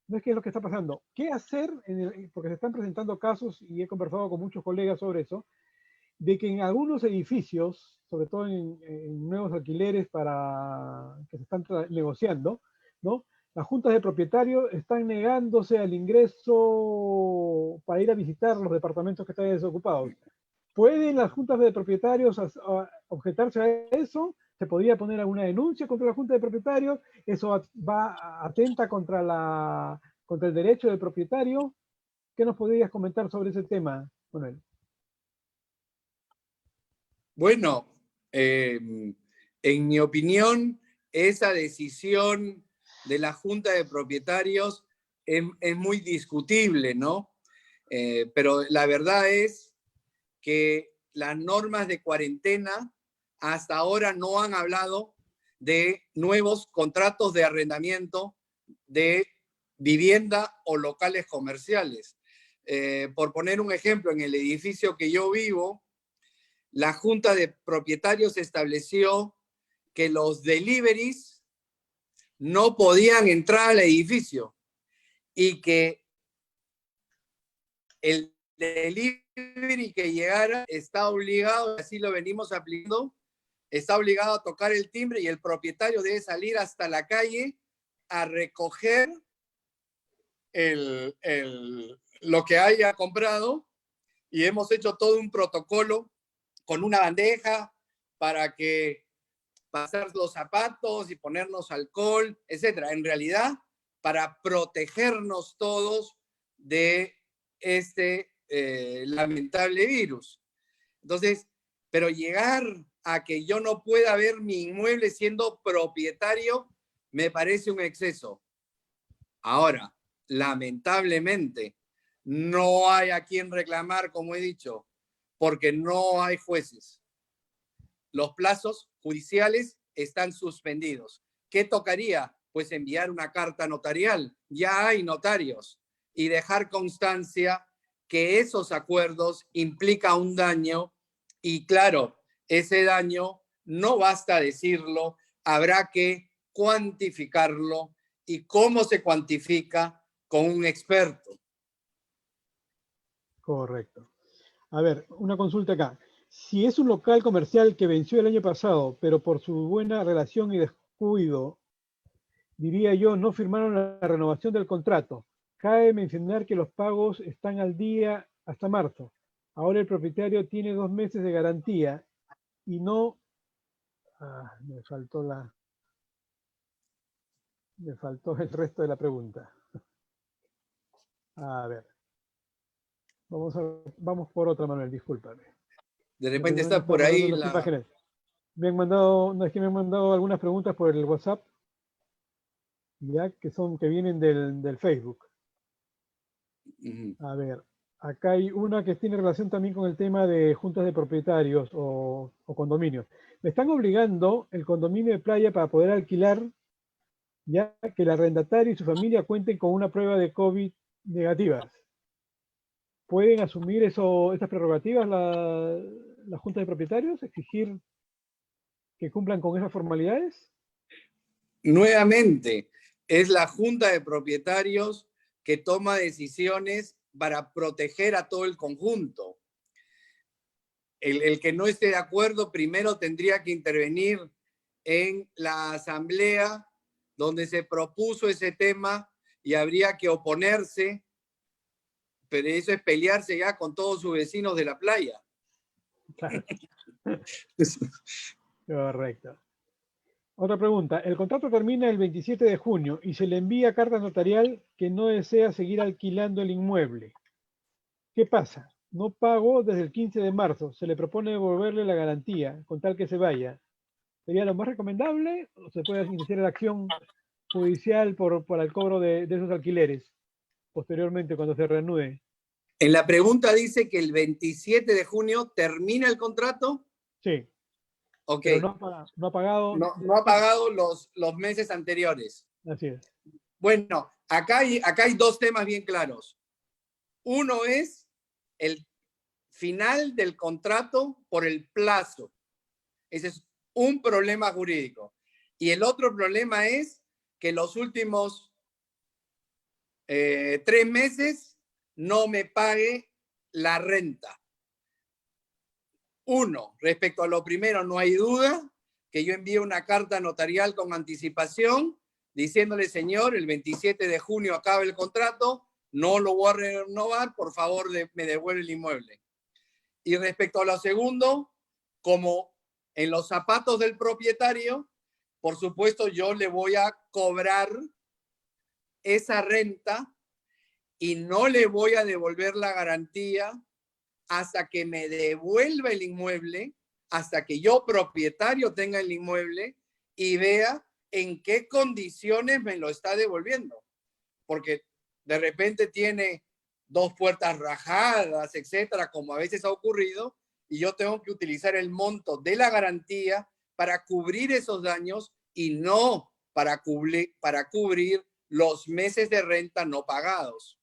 no es qué es lo que está pasando. ¿Qué hacer? Porque se están presentando casos, y he conversado con muchos colegas sobre eso, de que en algunos edificios, sobre todo en nuevos alquileres que se están negociando, ¿no? Las juntas de propietarios están negándose al ingreso para ir a visitar los departamentos que están desocupados. ¿Pueden las juntas de propietarios objetarse a eso? ¿Se podría poner alguna denuncia contra la junta de propietarios? ¿Eso atenta contra el derecho del propietario? ¿Qué nos podrías comentar sobre ese tema, Manuel? Bueno, en mi opinión, esa decisión de la Junta de Propietarios es muy discutible, ¿no? Pero la verdad es que las normas de cuarentena hasta ahora no han hablado de nuevos contratos de arrendamiento de vivienda o locales comerciales. por poner un ejemplo, en el edificio que yo vivo, la Junta de Propietarios estableció que los deliveries no podían entrar al edificio y que el delivery que llegara está obligado, así lo venimos aplicando, está obligado a tocar el timbre y el propietario debe salir hasta la calle a recoger lo que haya comprado, y hemos hecho todo un protocolo con una bandeja para que pasar los zapatos y ponernos alcohol, etcétera. En realidad, para protegernos todos de este lamentable virus. Entonces, pero llegar a que yo no pueda ver mi inmueble siendo propietario me parece un exceso. Ahora, lamentablemente, no hay a quien reclamar, como he dicho, porque no hay jueces. Los plazos judiciales están suspendidos. ¿Qué tocaría? Pues enviar una carta notarial. Ya hay notarios. Y dejar constancia que esos acuerdos implican un daño. Y claro, ese daño no basta decirlo, habrá que cuantificarlo. ¿Y cómo se cuantifica? Con un experto. Correcto. A ver, una consulta acá. Si es un local comercial que venció el año pasado, pero por su buena relación y descuido, diría yo, no firmaron la renovación del contrato. Cabe mencionar que los pagos están al día hasta marzo. Ahora el propietario tiene 2 meses de garantía y no... me faltó el resto de la pregunta. A ver. Vamos por otra, Manuel, discúlpame. De repente está por ahí las imágenes. Me han mandado, no, es que me han mandado algunas preguntas por el WhatsApp, ya que vienen del Facebook. A ver, acá hay una que tiene relación también con el tema de juntas de propietarios o condominios. Me están obligando el condominio de playa para poder alquilar, ya que el arrendatario y su familia cuenten con una prueba de COVID negativas. ¿Pueden asumir estas prerrogativas la Junta de Propietarios? ¿Exigir que cumplan con esas formalidades? Nuevamente, es la Junta de Propietarios que toma decisiones para proteger a todo el conjunto. El que no esté de acuerdo primero tendría que intervenir en la asamblea donde se propuso ese tema y habría que oponerse, pero eso es pelearse ya con todos sus vecinos de la playa. Claro. Correcto. Otra pregunta. El contrato termina el 27 de junio y se le envía carta notarial que no desea seguir alquilando el inmueble. ¿Qué pasa? No pagó desde el 15 de marzo. Se le propone devolverle la garantía con tal que se vaya. ¿Sería lo más recomendable o se puede iniciar la acción judicial por el cobro de esos alquileres posteriormente cuando se reanude? En la pregunta dice que el 27 de junio termina el contrato. Sí. Ok. Pero no ha pagado. No ha pagado los meses anteriores. Así es. Bueno, acá hay dos temas bien claros. Uno es el final del contrato por el plazo. Ese es un problema jurídico. Y el otro problema es que los últimos 3 meses no me pague la renta. Uno, respecto a lo primero, no hay duda que yo envíe una carta notarial con anticipación diciéndole, señor, el 27 de junio acaba el contrato, no lo voy a renovar, por favor me devuelve el inmueble. Y respecto a lo segundo, como en los zapatos del propietario, por supuesto yo le voy a cobrar esa renta y no le voy a devolver la garantía hasta que me devuelva el inmueble, hasta que yo, propietario, tenga el inmueble y vea en qué condiciones me lo está devolviendo. Porque de repente tiene 2 puertas rajadas, etcétera, como a veces ha ocurrido, y yo tengo que utilizar el monto de la garantía para cubrir esos daños y no para cubrir los meses de renta no pagados.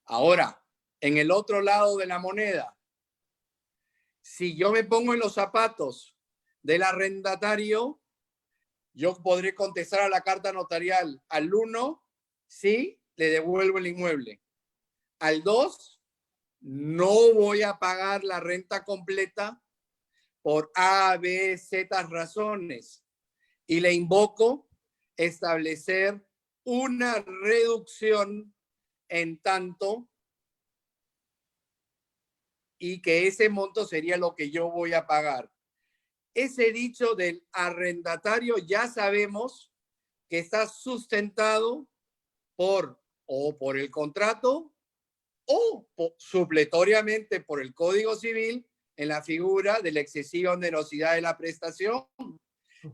Ahora, en el otro lado de la moneda, si yo me pongo en los zapatos del arrendatario, yo podré contestar a la carta notarial al 1, sí, le devuelvo el inmueble. Al 2, no voy a pagar la renta completa por A, B, Z razones. Y le invoco establecer una reducción en tanto y que ese monto sería lo que yo voy a pagar. Ese dicho del arrendatario ya sabemos que está sustentado por el contrato o supletoriamente por el Código Civil en la figura de la excesiva onerosidad de la prestación,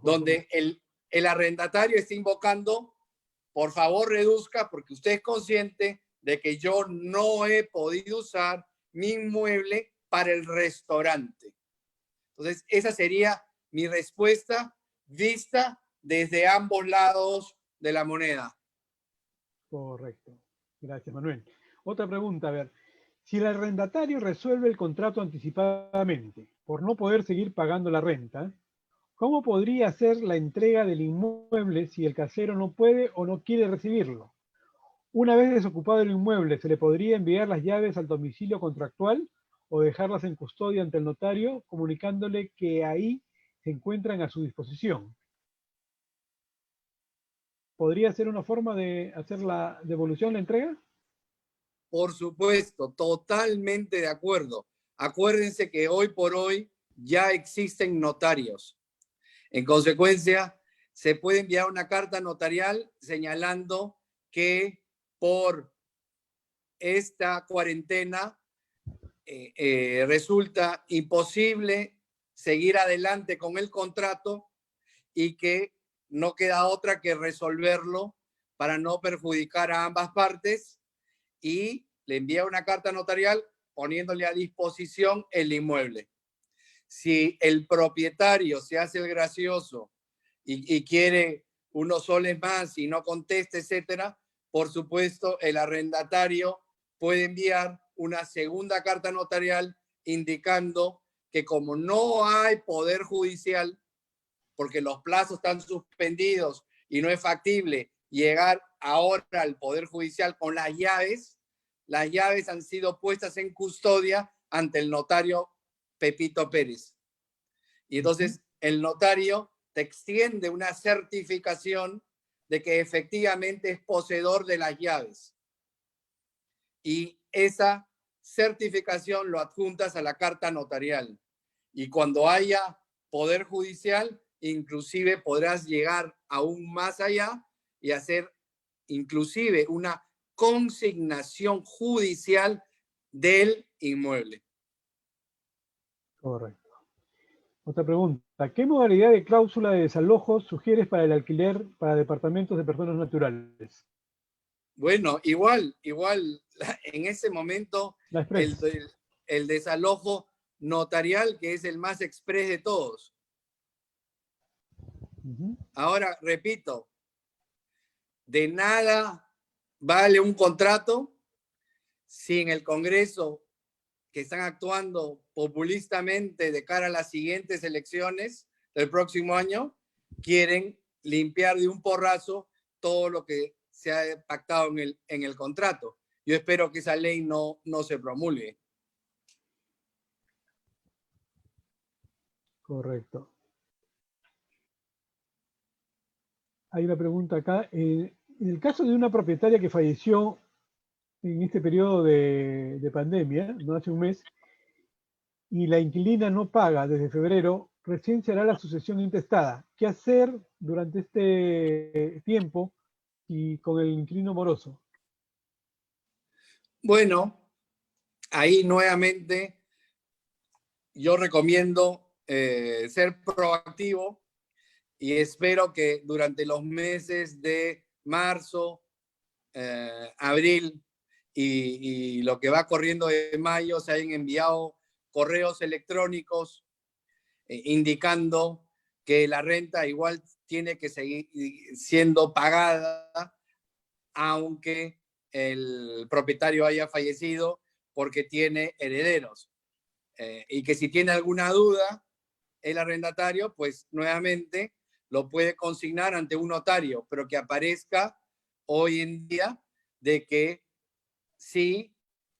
donde el arrendatario está invocando, por favor reduzca porque usted es consciente de que yo no he podido usar mi inmueble para el restaurante. Entonces, esa sería mi respuesta vista desde ambos lados de la moneda. Correcto. Gracias, Manuel. Otra pregunta, a ver. Si el arrendatario resuelve el contrato anticipadamente por no poder seguir pagando la renta, ¿cómo podría ser la entrega del inmueble si el casero no puede o no quiere recibirlo? Una vez desocupado el inmueble, ¿se le podría enviar las llaves al domicilio contractual o dejarlas en custodia ante el notario, comunicándole que ahí se encuentran a su disposición? ¿Podría ser una forma de hacer la devolución, la entrega? Por supuesto, totalmente de acuerdo. Acuérdense que hoy por hoy ya existen notarios. En consecuencia, se puede enviar una carta notarial señalando que por esta cuarentena resulta imposible seguir adelante con el contrato y que no queda otra que resolverlo para no perjudicar a ambas partes, y le envía una carta notarial poniéndole a disposición el inmueble. Si el propietario se hace el gracioso y quiere unos soles más y no contesta, etcétera, por supuesto, el arrendatario puede enviar una segunda carta notarial indicando que como no hay poder judicial, porque los plazos están suspendidos y no es factible llegar ahora al poder judicial con las llaves han sido puestas en custodia ante el notario Pepito Pérez. Y entonces el notario te extiende una certificación de que efectivamente es poseedor de las llaves. Y esa certificación lo adjuntas a la carta notarial. Y cuando haya poder judicial, inclusive podrás llegar aún más allá y hacer inclusive una consignación judicial del inmueble. Correcto. Otra pregunta. ¿Qué modalidad de cláusula de desalojo sugieres para el alquiler para departamentos de personas naturales? Bueno, igual, en ese momento el desalojo notarial, que es el más exprés de todos. Ahora, repito, de nada vale un contrato si en el Congreso, que están actuando populistamente de cara a las siguientes elecciones del próximo año, quieren limpiar de un porrazo todo lo que se ha pactado en el contrato. Yo espero que esa ley no se promulgue. Correcto. Hay una pregunta acá. En el caso de una propietaria que falleció en este periodo de pandemia, no hace un mes, y la inquilina no paga desde febrero, recién será la sucesión intestada. ¿Qué hacer durante este tiempo y con el inquilino moroso? Bueno, ahí nuevamente yo recomiendo ser proactivo y espero que durante los meses de marzo, abril y lo que va corriendo de mayo se hayan enviado correos electrónicos indicando que la renta igual tiene que seguir siendo pagada aunque el propietario haya fallecido, porque tiene herederos. Y que si tiene alguna duda, el arrendatario, pues nuevamente lo puede consignar ante un notario, pero que aparezca hoy en día de que sí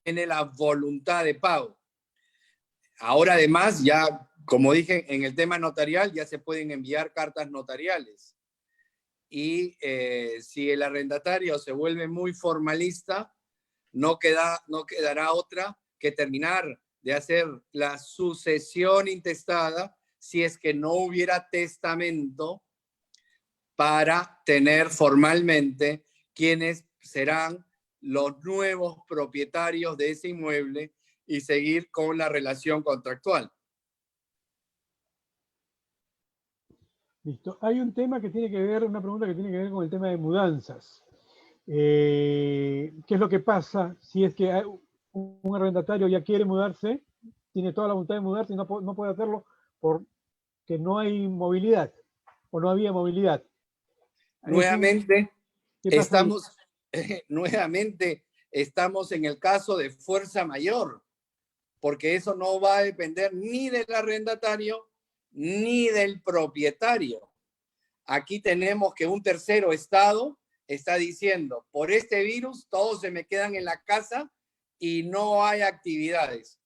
tiene la voluntad de pago. Ahora además, ya como dije, en el tema notarial ya se pueden enviar cartas notariales. Y si el arrendatario se vuelve muy formalista, no quedará otra que terminar de hacer la sucesión intestada si es que no hubiera testamento para tener formalmente quiénes serán los nuevos propietarios de ese inmueble y seguir con la relación contractual. Listo. Hay un tema que tiene que ver, una pregunta que tiene que ver con el tema de mudanzas. ¿Qué es lo que pasa si es que un arrendatario ya quiere mudarse, tiene toda la voluntad de mudarse y no puede hacerlo porque no hay movilidad o no había movilidad? Nuevamente, ¿Qué pasa ahí? nuevamente estamos en el caso de fuerza mayor, porque eso no va a depender ni del arrendatario ni del propietario. Aquí tenemos que un tercero estado está diciendo, por este virus todos se me quedan en la casa y no hay actividades.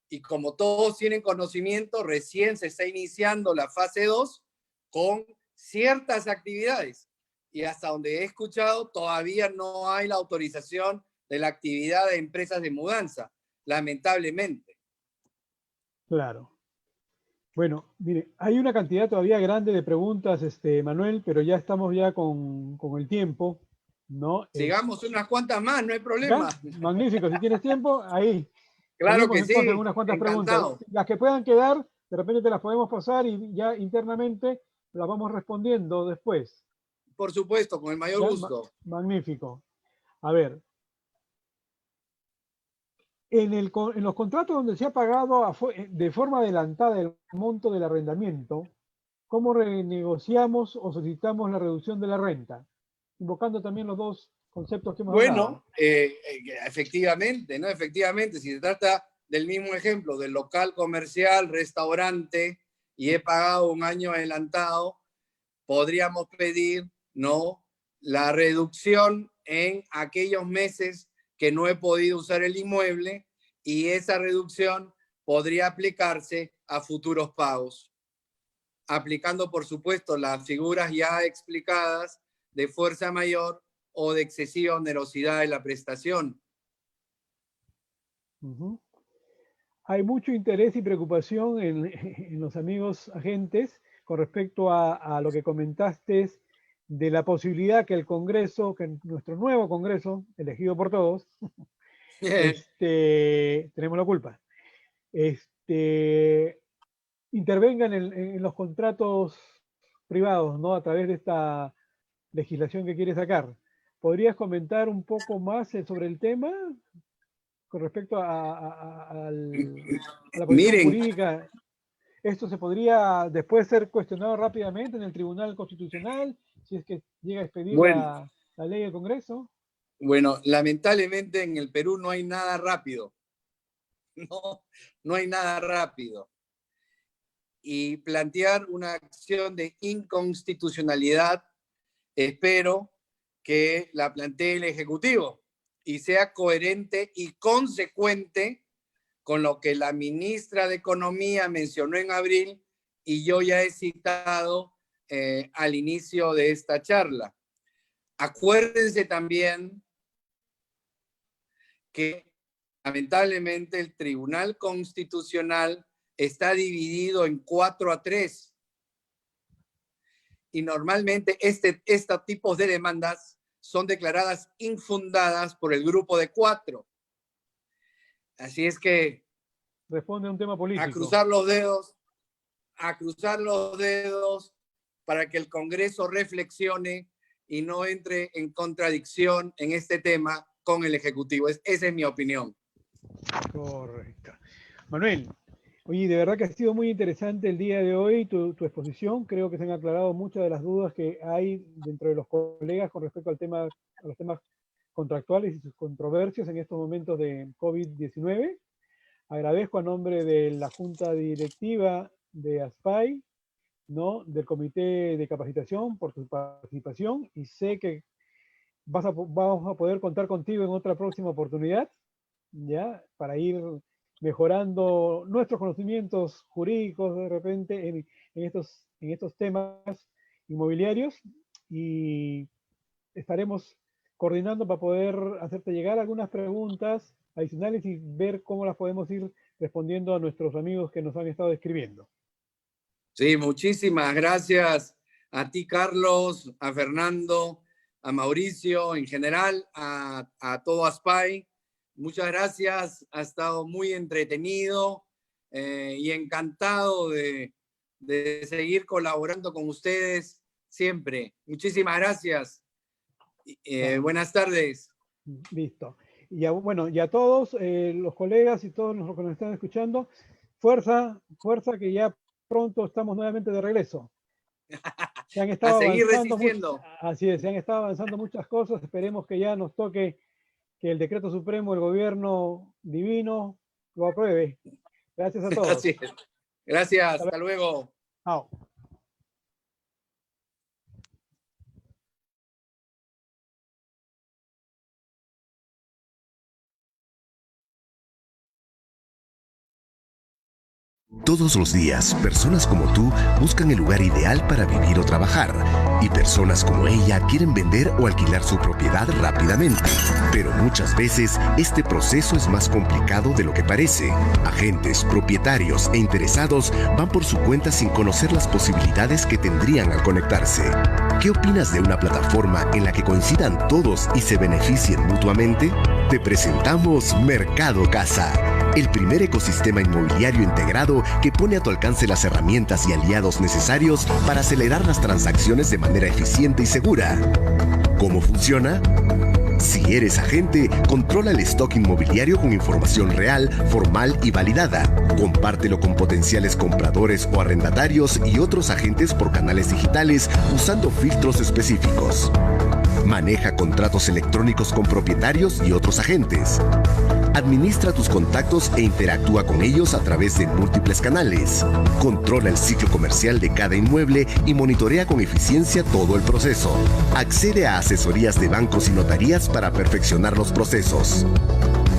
Y como todos tienen conocimiento, recién se está iniciando la fase 2 con ciertas actividades. Y hasta donde he escuchado, todavía no hay la autorización de la actividad de empresas de mudanza, lamentablemente. Claro. Bueno, mire, hay una cantidad todavía grande de preguntas, Manuel, pero ya estamos ya con el tiempo, ¿no? Sigamos unas cuantas más, no hay ¿Ya? problema. Magnífico, si tienes tiempo, ahí. Claro Seguimos que entonces sí, unas cuantas preguntas. encantado. Las que puedan quedar, de repente te las podemos pasar y ya internamente las vamos respondiendo después. Por supuesto, con el mayor ¿Ya? gusto. Magnífico. A ver, en los contratos donde se ha pagado de forma adelantada el monto del arrendamiento, ¿cómo renegociamos o solicitamos la reducción de la renta? Invocando también los dos conceptos que hemos hablado. Bueno, efectivamente, ¿no? Efectivamente, si se trata del mismo ejemplo, del local comercial, restaurante, y he pagado un año adelantado, podríamos pedir, ¿no?, la reducción en aquellos meses que no he podido usar el inmueble, y esa reducción podría aplicarse a futuros pagos, aplicando, por supuesto, las figuras ya explicadas de fuerza mayor o de excesiva onerosidad de la prestación. Hay mucho interés y preocupación en los amigos agentes con respecto a lo que comentaste de la posibilidad que el Congreso, que nuestro nuevo Congreso, elegido por todos, tenemos la culpa, intervenga en los contratos privados, ¿no? A través de esta legislación que quiere sacar. ¿Podrías comentar un poco más sobre el tema con respecto a la posición jurídica? ¿Esto se podría después ser cuestionado rápidamente en el Tribunal Constitucional si es que llega a expedir la ley del Congreso? Bueno, lamentablemente en el Perú no hay nada rápido. No hay nada rápido. Y plantear una acción de inconstitucionalidad, espero que la plantee el Ejecutivo y sea coherente y consecuente con lo que la ministra de Economía mencionó en abril y yo ya he citado al inicio de esta charla. Acuérdense también que lamentablemente el Tribunal Constitucional está dividido en 4-3 y normalmente este tipo de demandas son declaradas infundadas por el grupo de 4. Así es que responde a un tema político. A cruzar los dedos para que el Congreso reflexione y no entre en contradicción en este tema con el Ejecutivo. Esa es mi opinión. Correcto. Manuel, oye, de verdad que ha sido muy interesante el día de hoy tu exposición. Creo que se han aclarado muchas de las dudas que hay dentro de los colegas con respecto a los temas contractuales y sus controversias en estos momentos de COVID-19. Agradezco a nombre de la Junta Directiva de ASPAI, ¿no?, del Comité de Capacitación, por tu participación, y sé que vamos a poder contar contigo en otra próxima oportunidad, ¿ya?, para ir mejorando nuestros conocimientos jurídicos de repente en estos temas inmobiliarios, y estaremos coordinando para poder hacerte llegar algunas preguntas adicionales y ver cómo las podemos ir respondiendo a nuestros amigos que nos han estado escribiendo. Sí, muchísimas gracias a ti, Carlos, a Fernando, a Mauricio, en general, a todo ASPAI. Muchas gracias, ha estado muy entretenido y encantado de seguir colaborando con ustedes siempre. Muchísimas gracias. Buenas tardes. Listo. Y ya, bueno, y a todos los colegas y todos los que nos están escuchando, fuerza, que ya pronto estamos nuevamente de regreso. Se han estado A seguir avanzando resistiendo. así es, se han estado avanzando muchas cosas. Esperemos que ya nos toque que el decreto supremo, el gobierno divino, lo apruebe. Gracias a todos. Así es. Gracias, hasta luego. Chao. Todos los días, personas como tú buscan el lugar ideal para vivir o trabajar, y personas como ella quieren vender o alquilar su propiedad rápidamente. Pero muchas veces este proceso es más complicado de lo que parece. Agentes, propietarios e interesados van por su cuenta sin conocer las posibilidades que tendrían al conectarse. ¿Qué opinas de una plataforma en la que coincidan todos y se beneficien mutuamente? Te presentamos Mercado Casa, el primer ecosistema inmobiliario integrado que pone a tu alcance las herramientas y aliados necesarios para acelerar las transacciones de manera eficiente y segura. ¿Cómo funciona? Si eres agente, controla el stock inmobiliario con información real, formal y validada. Compártelo con potenciales compradores o arrendatarios y otros agentes por canales digitales usando filtros específicos. Maneja contratos electrónicos con propietarios y otros agentes. Administra tus contactos e interactúa con ellos a través de múltiples canales. Controla el ciclo comercial de cada inmueble y monitorea con eficiencia todo el proceso. Accede a asesorías de bancos y notarías para perfeccionar los procesos.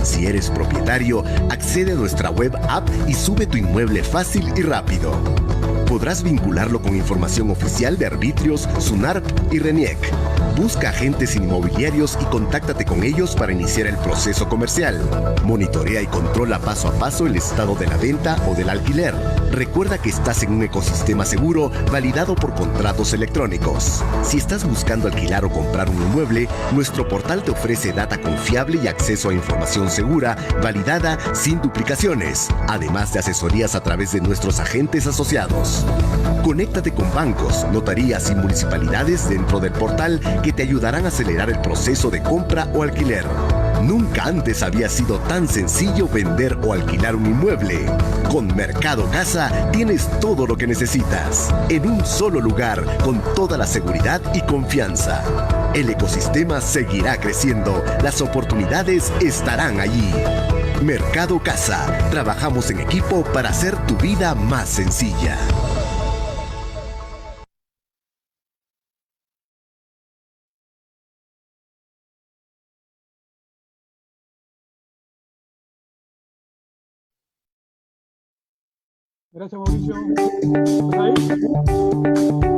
Si eres propietario, accede a nuestra web app y sube tu inmueble fácil y rápido. Podrás vincularlo con información oficial de arbitrios, SUNARP y RENIEC. Busca agentes inmobiliarios y contáctate con ellos para iniciar el proceso comercial. Monitorea y controla paso a paso el estado de la venta o del alquiler. Recuerda que estás en un ecosistema seguro validado por contratos electrónicos. Si estás buscando alquilar o comprar un inmueble, nuestro portal te ofrece data confiable y acceso a información segura, validada, sin duplicaciones, además de asesorías a través de nuestros agentes asociados. Conéctate con bancos, notarías y municipalidades dentro del portal que te ayudarán a acelerar el proceso de compra o alquiler. Nunca antes había sido tan sencillo vender o alquilar un inmueble. Con Mercado Casa tienes todo lo que necesitas, en un solo lugar, con toda la seguridad y confianza. El ecosistema seguirá creciendo, las oportunidades estarán allí. Mercado Casa, trabajamos en equipo para hacer tu vida más sencilla. Gracias, Mauricio. ¿Estás ahí?